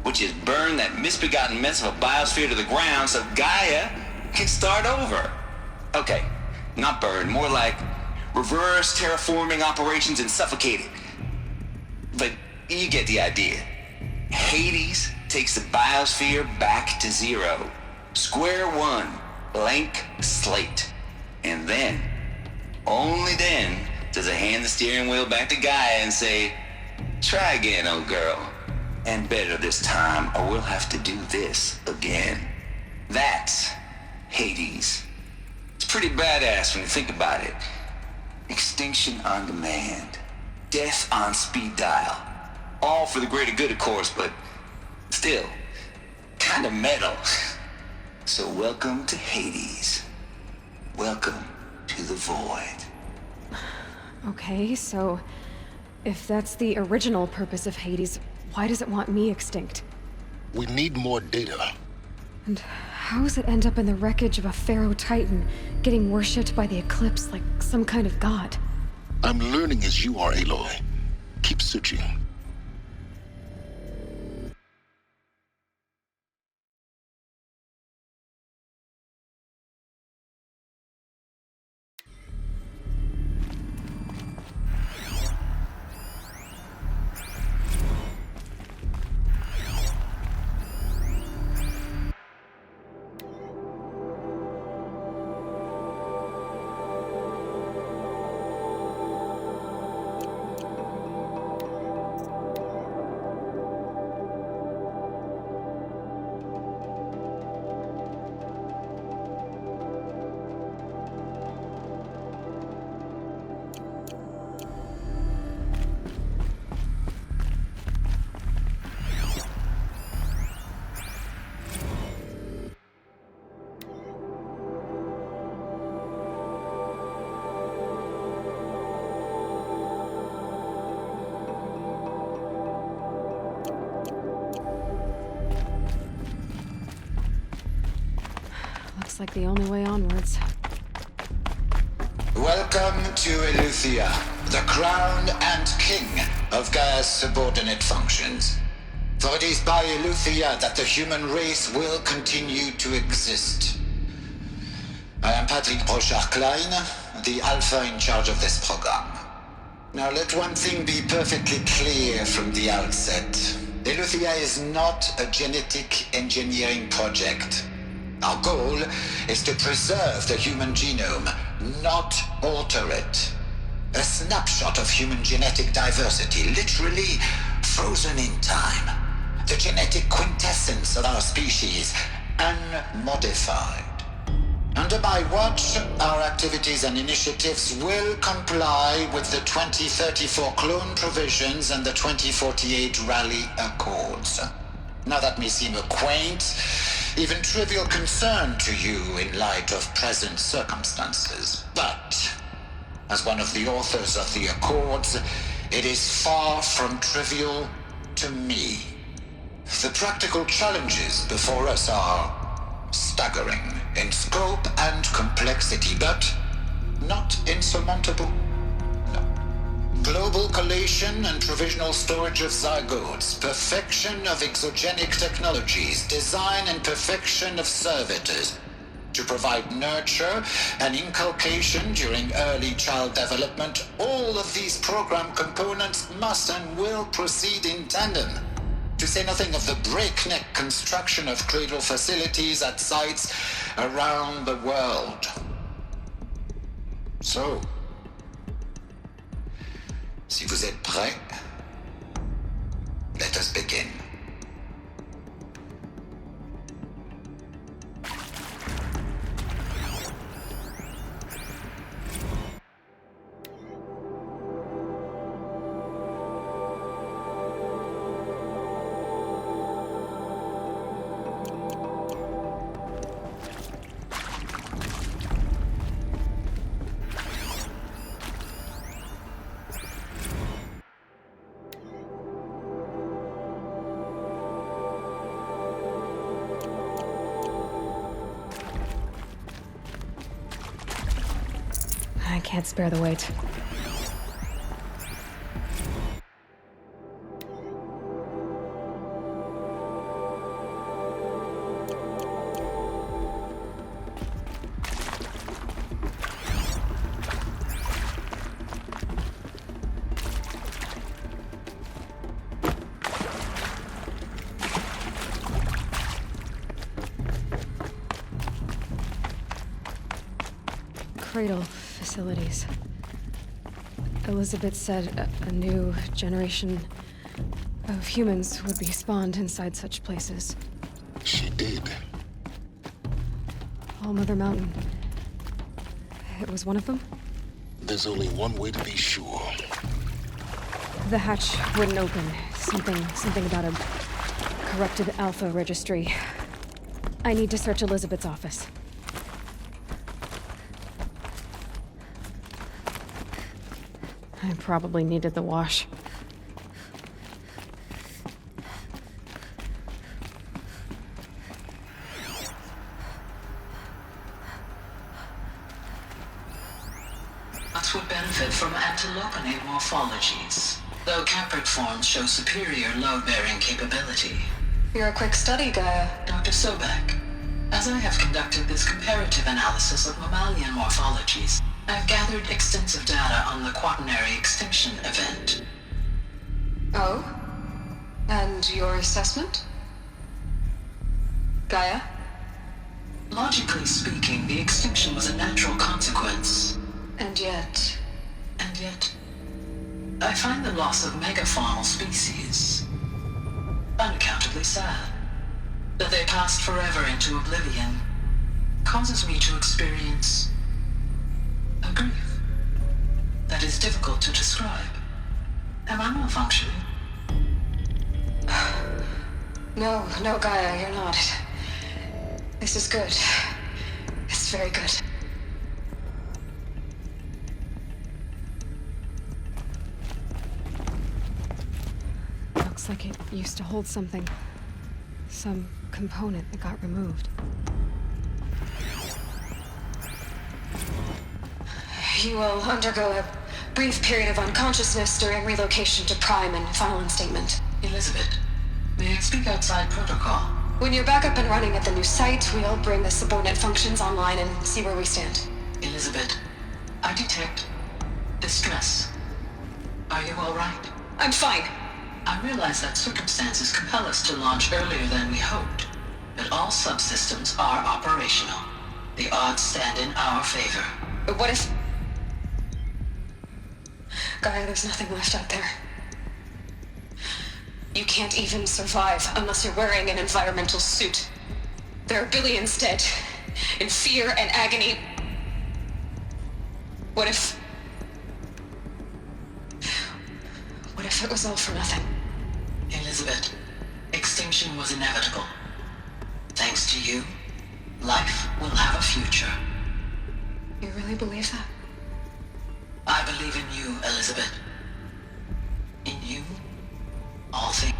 which is burn that misbegotten mess of a biosphere to the ground so Gaia can start over. Okay, not burn, more like reverse terraforming operations and suffocate it. But you get the idea. Hades takes the biosphere back to zero. Square one, blank slate. And then, only then, does it hand the steering wheel back to Gaia and say, try again, old girl. And better this time, or we'll have to do this again. That's Hades. It's pretty badass when you think about it. Extinction on demand. Death on speed dial. All for the greater good, of course, but still, kind of metal. So welcome to Hades. Welcome to the void. Okay, so if that's the original purpose of Hades, why does it want me extinct? We need more data. And how does it end up in the wreckage of a Pharaoh Titan, getting worshipped by the Eclipse like some kind of god? I'm learning as you are, Aloy. Keep searching. Looks like the only way onwards. Welcome to Eleuthia, the crown and king of Gaia's subordinate functions. For it is by Eleuthia that the human race will continue to exist. I am Patrick Brochard-Klein, the Alpha in charge of this program. Now let one thing be perfectly clear from the outset. Eleuthia is not a genetic engineering project. Our goal is to preserve the human genome, not alter it. A snapshot of human genetic diversity, literally frozen in time. The genetic quintessence of our species, unmodified. Under my watch, our activities and initiatives will comply with the 2034 clone provisions and the 2048 Raleigh Accords. Now that may seem a quaint, even trivial concern to you in light of present circumstances, but as one of the authors of the Accords, it is far from trivial to me. The practical challenges before us are staggering in scope and complexity, but not insurmountable. No. Global collation and provisional storage of zygotes, perfection of exogenic technologies, design and perfection of servitors to provide nurture and inculcation during early child development. All of these program components must and will proceed in tandem. To say nothing of the breakneck construction of cradle facilities at sites around the world. So, si vous êtes prêts, let us begin. I can't spare the weight. Cradle facilities. Elizabeth said a new generation of humans would be spawned inside such places. She did. All Mother Mountain. It was one of them? There's only one way to be sure. The hatch wouldn't open. Something about a corrupted Alpha registry. I need to search Elizabeth's office. I probably needed the wash. Nuts would benefit from antilopenate morphologies, though caprid forms show superior load-bearing capability. You're a quick study, Gaia. Dr. Sobek, as I have conducted this comparative analysis of mammalian morphologies, I've gathered extensive data on the quaternary extinction event. Oh? And your assessment? Gaia? Logically speaking, the extinction was a natural consequence. And yet, I find the loss of megafaunal species unaccountably sad. That they passed forever into oblivion causes me to experience a grief that is difficult to describe. Am I malfunctioning? No, Gaia, you're not. This is good. It's very good. Looks like it used to hold something. Some component that got removed. You will undergo a brief period of unconsciousness during relocation to Prime and final instatement. Elizabeth, May I speak outside protocol? When you're back up and running at the new site, we'll bring the subordinate functions online and see where we stand. Elizabeth, I detect distress. Are you all right? I'm fine. I realize that circumstances compel us to launch earlier than we hoped, but all subsystems are operational. The odds stand in our favor. But what if... Gaia, there's nothing left out there. You can't even survive unless you're wearing an environmental suit. There are billions dead, in fear and agony. What if it was all for nothing? Elizabeth, extinction was inevitable. Thanks to you, life will have a future. You really believe that? I believe in you, Elizabeth. In you, all things.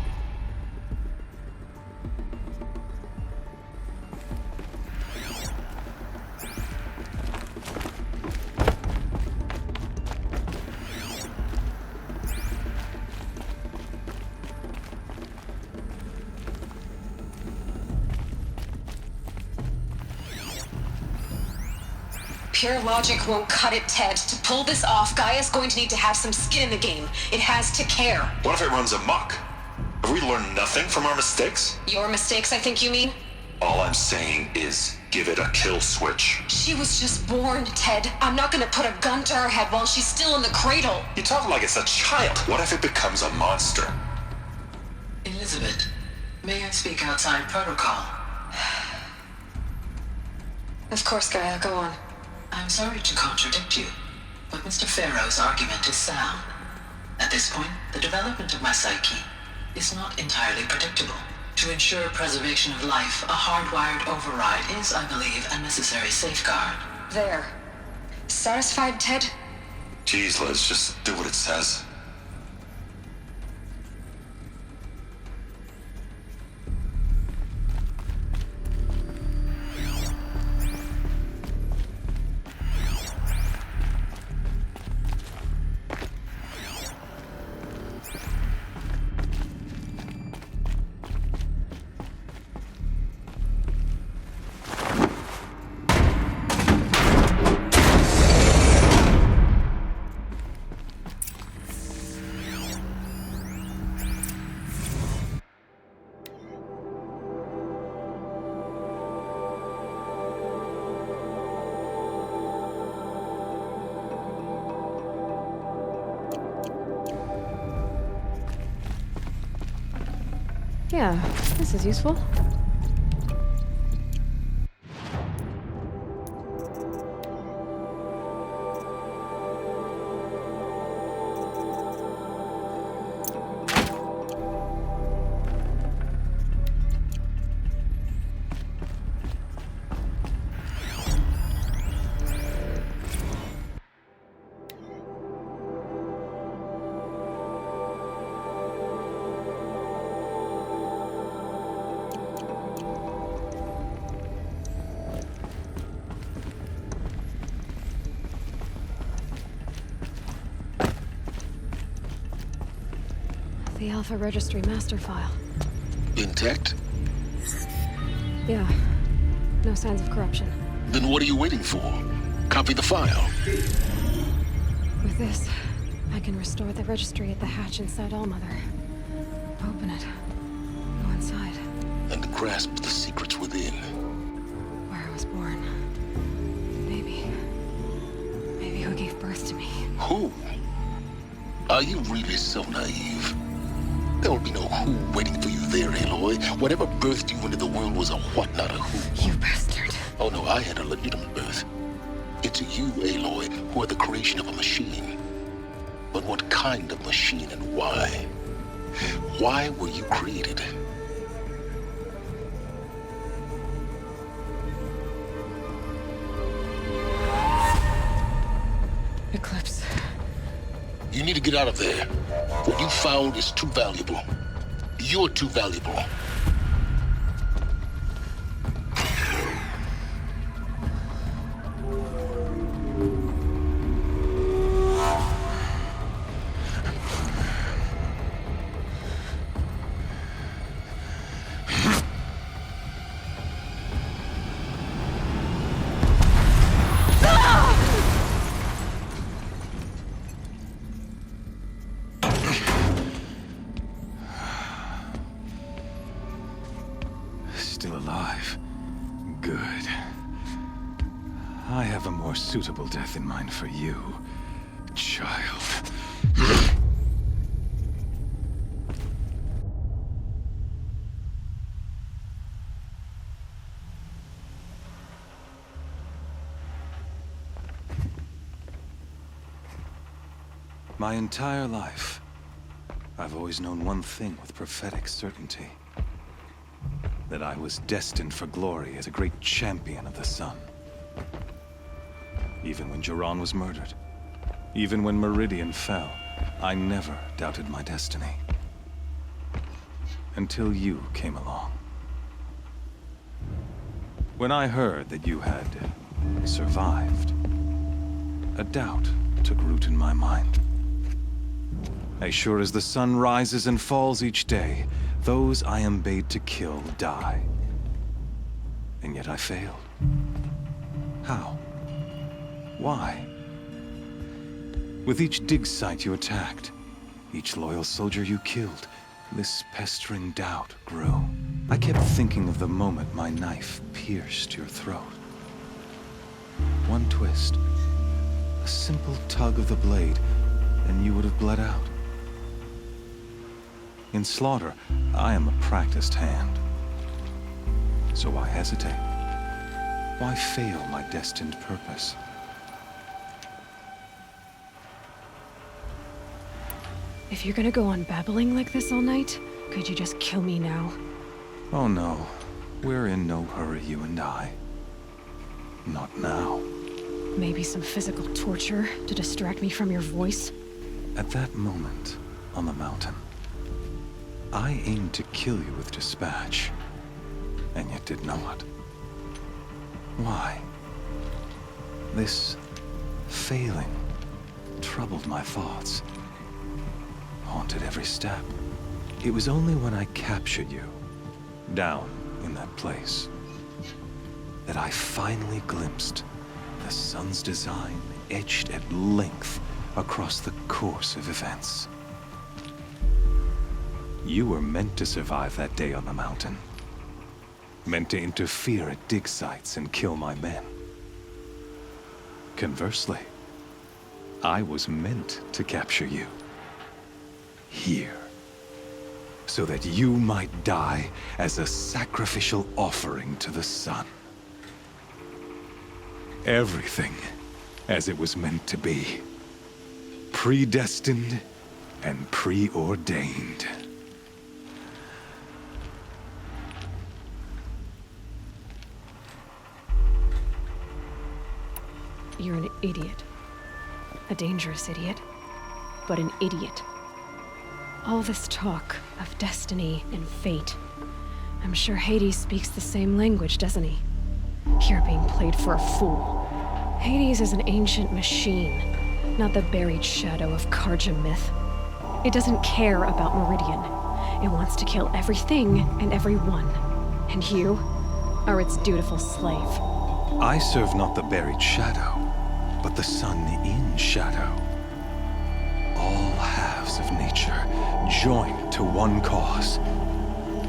Pure logic won't cut it, Ted. To pull this off, Gaia's going to need to have some skin in the game. It has to care. What if it runs amok? Have we learned nothing from our mistakes? Your mistakes, I think you mean? All I'm saying is, give it a kill switch. She was just born, Ted. I'm not gonna put a gun to her head while she's still in the cradle. You talk like it's a child. What if it becomes a monster? Elizabeth, may I speak outside protocol? Of course, Gaia, go on. I'm sorry to contradict you, but Mr. Farrow's argument is sound. At this point, the development of my psyche is not entirely predictable. To ensure preservation of life, a hardwired override is, I believe, a necessary safeguard. There. Satisfied, Ted? Jeez, Liz, just do what it says. Yeah, this is useful. The Alpha Registry master file. Intact? Yeah. No signs of corruption. Then what are you waiting for? Copy the file. With this, I can restore the registry at the hatch inside Allmother. Open it. Go inside. And grasp the secrets within. Where I was born. Maybe who gave birth to me. Who? Are you really so naive? There will be no who waiting for you there, Aloy. Whatever birthed you into the world was a what, not a who. You bastard. Oh no, I had a legitimate birth. It's you, Aloy, who are the creation of a machine. But what kind of machine and why? Why were you created? Eclipse. You need to get out of there. What you found is too valuable. You're too valuable. still alive. Good. I have a more suitable death in mind for you, child. My entire life, I've always known one thing with prophetic certainty. That I was destined for glory as a great champion of the sun. Even when Jiran was murdered, even when Meridian fell, I never doubted my destiny. Until you came along. When I heard that you had survived, a doubt took root in my mind. As sure as the sun rises and falls each day, those I am bade to kill die. And yet I failed. How? Why? With each dig site you attacked, each loyal soldier you killed, this pestering doubt grew. I kept thinking of the moment my knife pierced your throat. One twist, a simple tug of the blade, and you would have bled out. In slaughter, I am a practiced hand. So why hesitate? Why fail my destined purpose? If you're gonna go on babbling like this all night, could you just kill me now? Oh no, we're in no hurry, you and I. Not now. Maybe some physical torture to distract me from your voice? At that moment, on the mountain, I aimed to kill you with dispatch, and yet did not. Why? This failing troubled my thoughts, haunted every step. It was only when I captured you, down in that place, that I finally glimpsed the sun's design etched at length across the course of events. You were meant to survive that day on the mountain. Meant to interfere at dig sites and kill my men. Conversely, I was meant to capture you. Here. So that you might die as a sacrificial offering to the sun. Everything as it was meant to be. Predestined and preordained. You're an idiot. A dangerous idiot, but an idiot. All this talk of destiny and fate. I'm sure Hades speaks the same language, doesn't he? You're being played for a fool. Hades is an ancient machine, not the buried shadow of Karja myth. It doesn't care about Meridian. It wants to kill everything and everyone. And you are its dutiful slave. I serve not the buried shadow, but the sun in shadow. All halves of nature joined to one cause.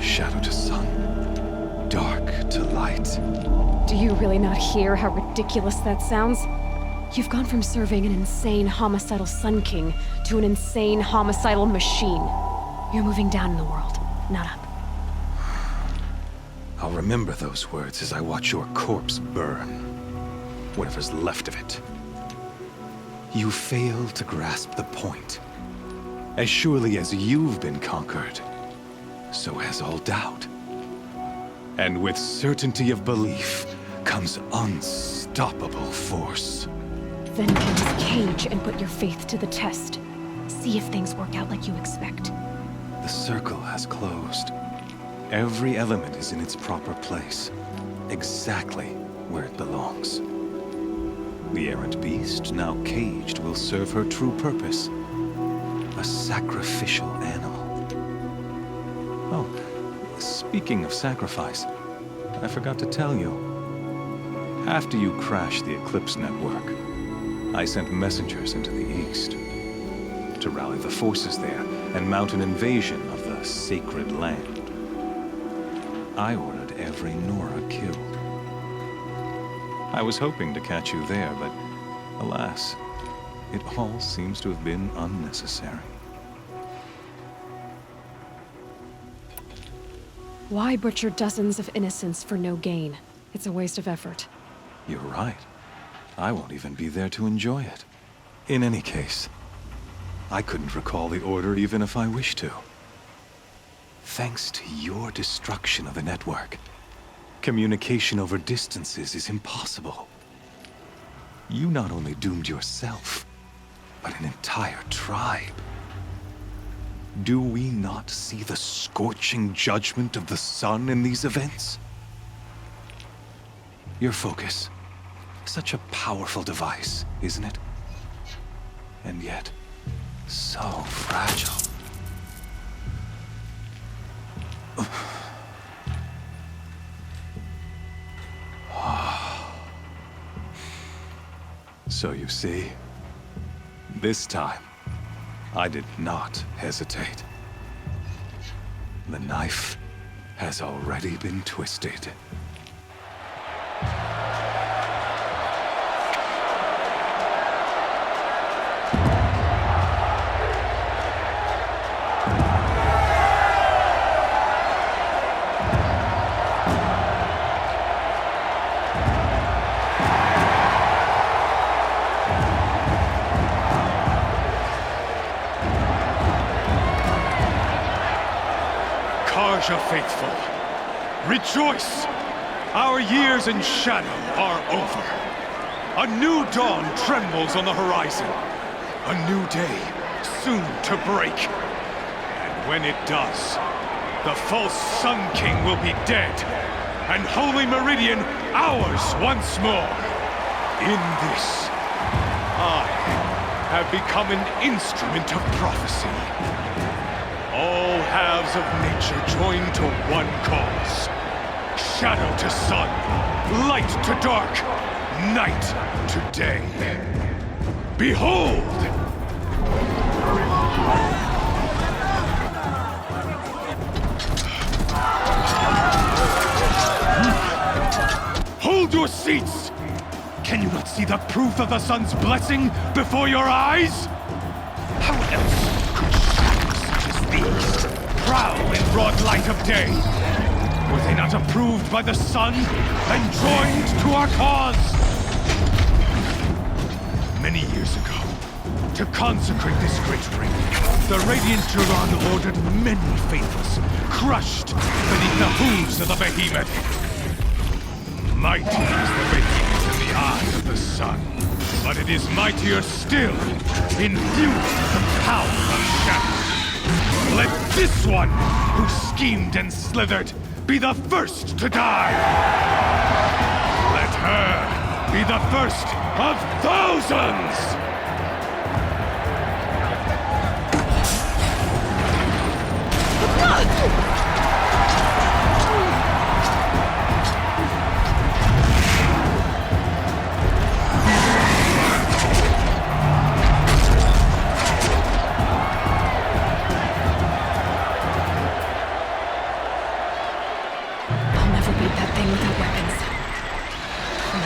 Shadow to sun, dark to light. Do you really not hear how ridiculous that sounds? You've gone from serving an insane homicidal Sun King to an insane homicidal machine. You're moving down in the world, not up. I'll remember those words as I watch your corpse burn. Whatever's left of it. You fail to grasp the point. As surely as you've been conquered, so has all doubt. And with certainty of belief comes unstoppable force. Then get this cage and put your faith to the test. See if things work out like you expect. The circle has closed. Every element is in its proper place, exactly where it belongs. The errant beast, now caged, will serve her true purpose. A sacrificial animal. Oh, speaking of sacrifice, I forgot to tell you. After you crashed the Eclipse network, I sent messengers into the east to rally the forces there and mount an invasion of the sacred land. I ordered every Nora killed. I was hoping to catch you there, but alas, it all seems to have been unnecessary. Why butcher dozens of innocents for no gain? It's a waste of effort. You're right. I won't even be there to enjoy it. In any case, I couldn't recall the order even if I wished to. Thanks to your destruction of the network, communication over distances is impossible. You not only doomed yourself, but an entire tribe. Do we not see the scorching judgment of the sun in these events? Your focus, such a powerful device, isn't it? And yet, so fragile. So you see, this time, I did not hesitate. The knife has already been twisted. Karja faithful, rejoice! Our years in shadow are over. A new dawn trembles on the horizon. A new day soon to break. And when it does, the false Sun King will be dead, and Holy Meridian ours once more. In this, I have become an instrument of prophecy. All halves of nature join to one cause. Shadow to sun, light to dark, night to day. Behold! Hold your seats! Can you not see the proof of the sun's blessing before your eyes? How else could shadows such as these prowl in broad light of day? Were they not approved by the sun and joined to our cause? Many years ago, to consecrate this great ring, the Radiant Duran ordered many faithless, crushed beneath the hooves of the behemoth. Mighty is the behemoth in the eye of the sun, but it is mightier still, infused with the power of shadow. Let this one, who schemed and slithered, be the first to die! Let her be the first of thousands!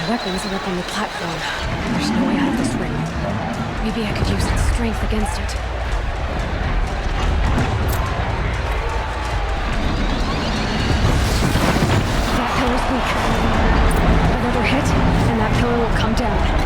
Weapons are up on the platform. There's no way out of this ring. Maybe I could use its strength against it. That pillar's weak. Another hit, and that pillar will come down.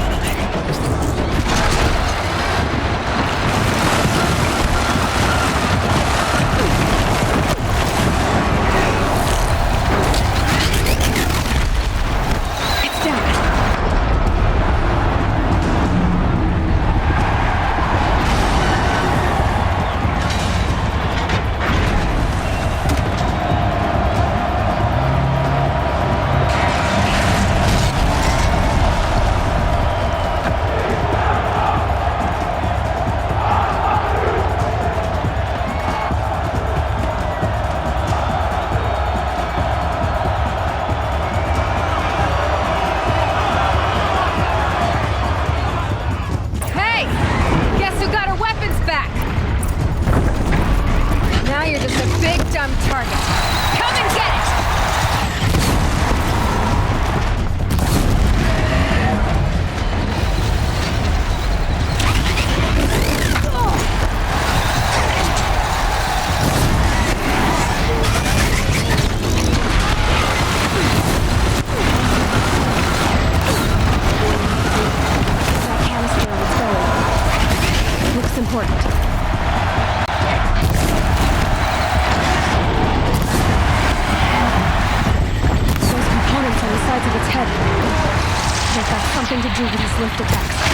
I've got something to do with his lift attacks.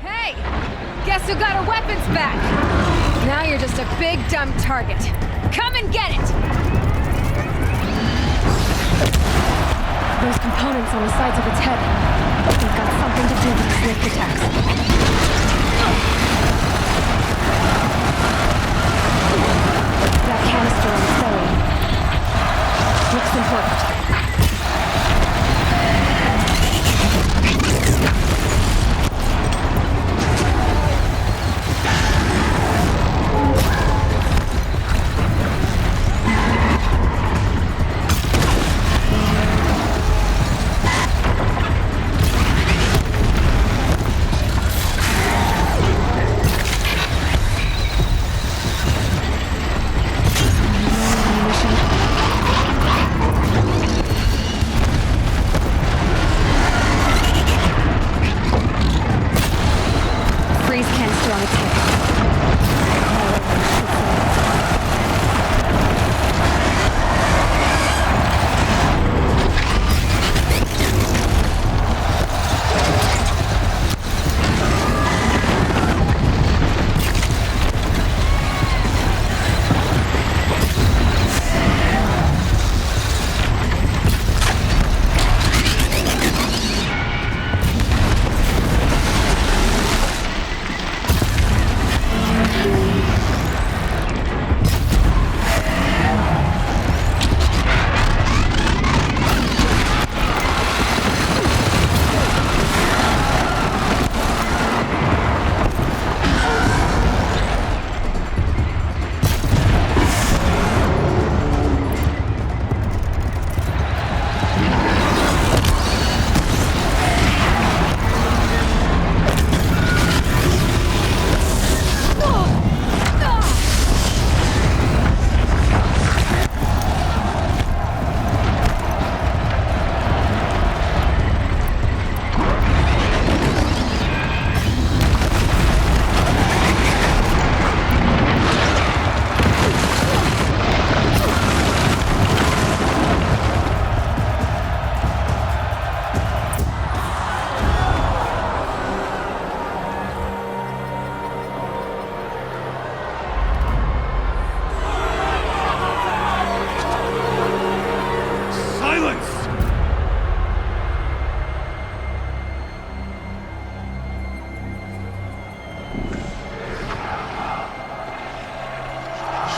Hey! Guess who got her weapons back? Now you're just a big, dumb target. Come and get it! Those components on the sides of its head. They've got something to do with its lift attacks. That canister on its belly. Looks important. Freeze canister on its head.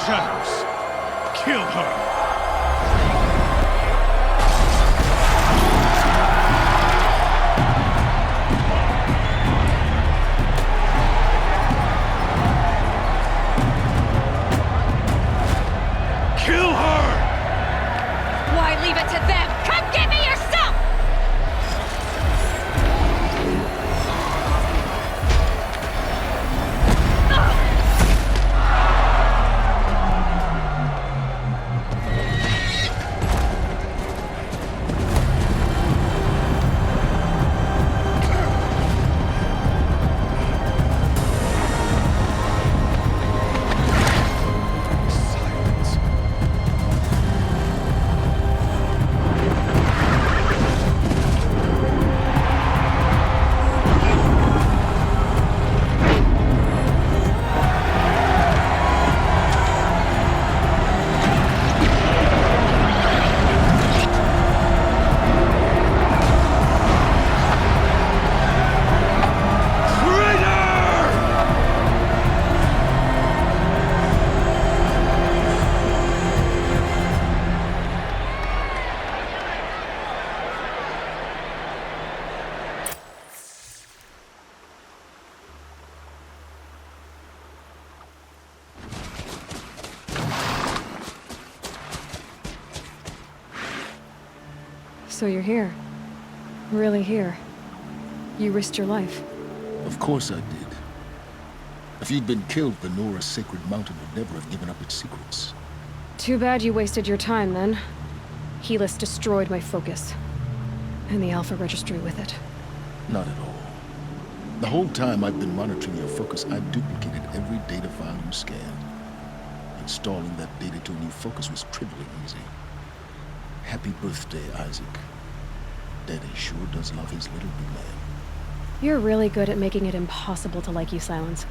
Shadows, kill her! Why leave it to them? Come get me yourself! So you're here. Really here. You risked your life. Of course I did. If you'd been killed, the Nora Sacred Mountain would never have given up its secrets. Too bad you wasted your time, then. Helis destroyed my focus. And the Alpha Registry with it. Not at all. The whole time I've been monitoring your focus, I duplicated every data file you scanned. Installing that data to a new focus was trivially easy. Happy birthday, Isaac. Daddy sure does love his little big man. You're really good at making it impossible to like you, Silence.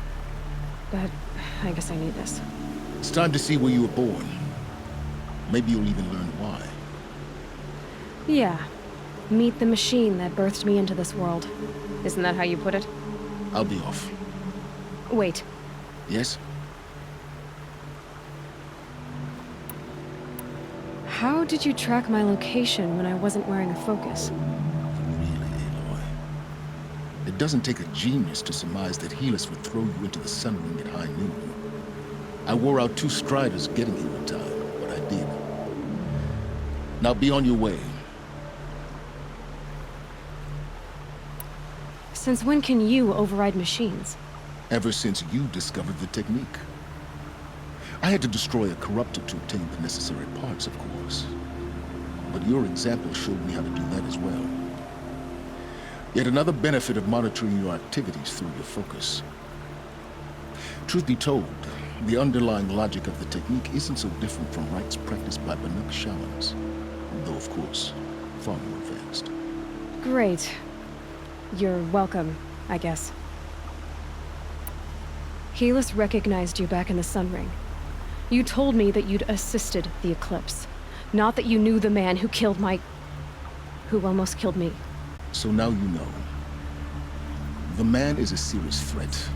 But I guess I need this. It's time to see where you were born. Maybe you'll even learn why. Yeah. Meet the machine that birthed me into this world. Isn't that how you put it? I'll be off. Wait. Yes? How did you track my location when I wasn't wearing a focus? It doesn't take a genius to surmise that Helis would throw you into the sun ring at high noon. I wore out 2 striders getting here in time, but I did. Now be on your way. Since when can you override machines? Ever since you discovered the technique. I had to destroy a corruptor to obtain the necessary parts, of course. But your example showed me how to do that as well. Yet another benefit of monitoring your activities through your focus. Truth be told, the underlying logic of the technique isn't so different from rites practiced by Banuk shamans, though of course, far more advanced. Great. You're welcome, I guess. Helis recognized you back in the Sun Ring. You told me that you'd assisted the Eclipse, not that you knew the man who killed who almost killed me. So now you know. The man is a serious threat.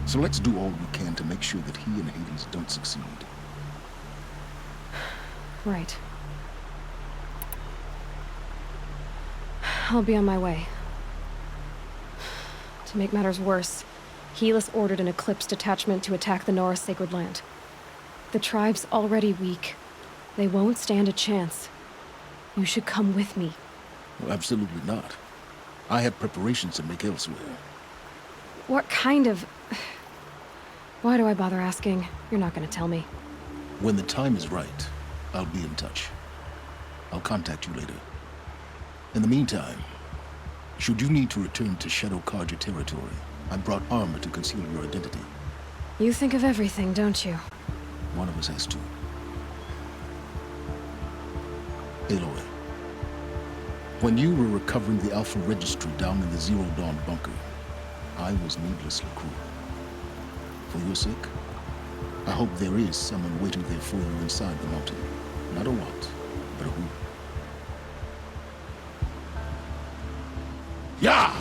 So let's do all we can to make sure that he and Hades don't succeed. Right. I'll be on my way. To make matters worse, Helis ordered an Eclipse detachment to attack the Nora Sacred Land. The tribe's already weak. They won't stand a chance. You should come with me. Well, absolutely not. I have preparations to make elsewhere. What kind of... Why do I bother asking? You're not gonna tell me. When the time is right, I'll be in touch. I'll contact you later. In the meantime, should you need to return to Shadow Carja territory, I brought armor to conceal your identity. You think of everything, don't you? One of us has to. Aloy, when you were recovering the Alpha Registry down in the Zero Dawn bunker, I was needlessly cruel. For your sake, I hope there is someone waiting there for you inside the mountain. Not a what, but a who. Yeah!